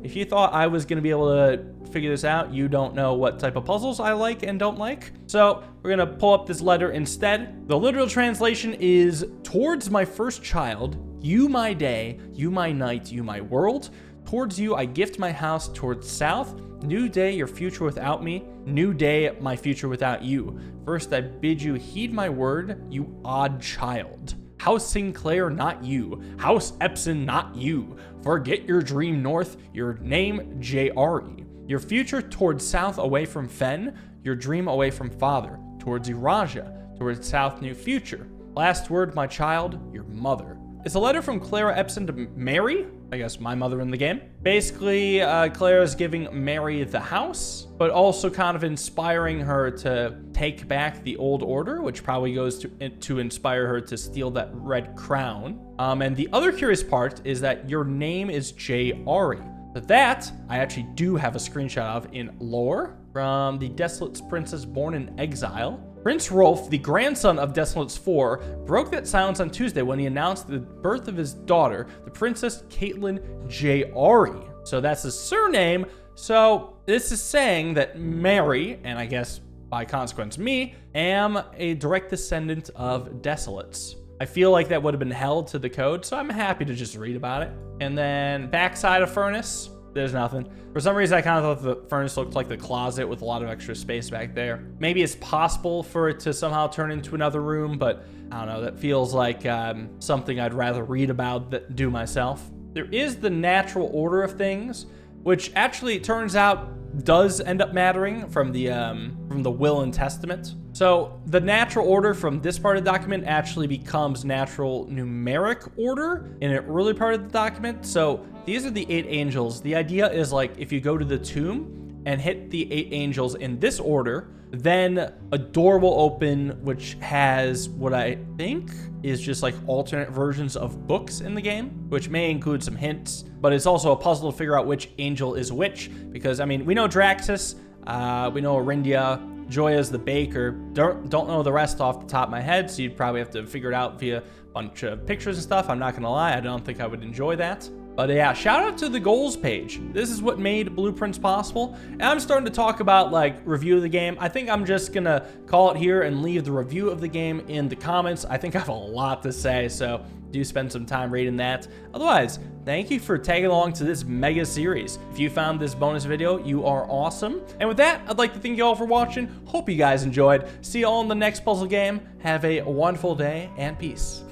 if you thought I was going to be able to figure this out, you don't know what type of puzzles I like and don't like. So we're going to pull up this letter instead. The literal translation is, towards my first child, you my day, you my night, you my world. Towards you I gift my house towards south. New day, your future without me. New day, my future without you. First I bid you heed my word, you odd child. House Sinclair, not you. House Epson, not you. Forget your dream north, your name J.R.E. Your future towards south away from Fen, your dream away from father. Towards Eurasia, towards south new future. Last word, my child, your mother. It's a letter from Clara Epson to Mary, I guess my mother in the game. Basically, Clara's giving Mary the house, but also kind of inspiring her to take back the old order, which probably goes to inspire her to steal that red crown. And the other curious part is that your name is J.R.E. But that, I actually do have a screenshot of in lore from the Desolate's princess born in exile. Prince Rolf, the grandson of Desolate's 4, broke that silence on Tuesday when he announced the birth of his daughter, the Princess Caitlin J.R.E. So that's his surname. So this is saying that Mary, and I guess by consequence me, am a direct descendant of Desolates. I feel like that would have been held to the code, so I'm happy to just read about it. And then backside of furnace, there's nothing. For some reason, I kind of thought the furnace looked like the closet with a lot of extra space back there. Maybe it's possible for it to somehow turn into another room, but I don't know. That feels like something I'd rather read about than do myself. There is the natural order of things, which actually it turns out does end up mattering from the will and testament. So the natural order from this part of the document actually becomes natural numeric order in an early part of the document. So these are the 8 angels. The idea is like if you go to the tomb and hit the 8 angels in this order, then a door will open which has what I think is just like alternate versions of books in the game, which may include some hints, but it's also a puzzle to figure out which angel is which, because I mean, we know Draxus, we know Arindia, Joya's the baker. Don't know the rest off the top of my head, so you'd probably have to figure it out via a bunch of pictures and stuff. I'm not gonna lie, I don't think I would enjoy that. But yeah, shout out to the goals page. This is what made Blueprints possible. And I'm starting to talk about like review of the game. I think I'm just gonna call it here and leave the review of the game in the comments. I think I have a lot to say, so do spend some time reading that. Otherwise, thank you for tagging along to this mega series. If you found this bonus video, you are awesome. And with that, I'd like to thank you all for watching. Hope you guys enjoyed. See you all in the next puzzle game. Have a wonderful day and peace.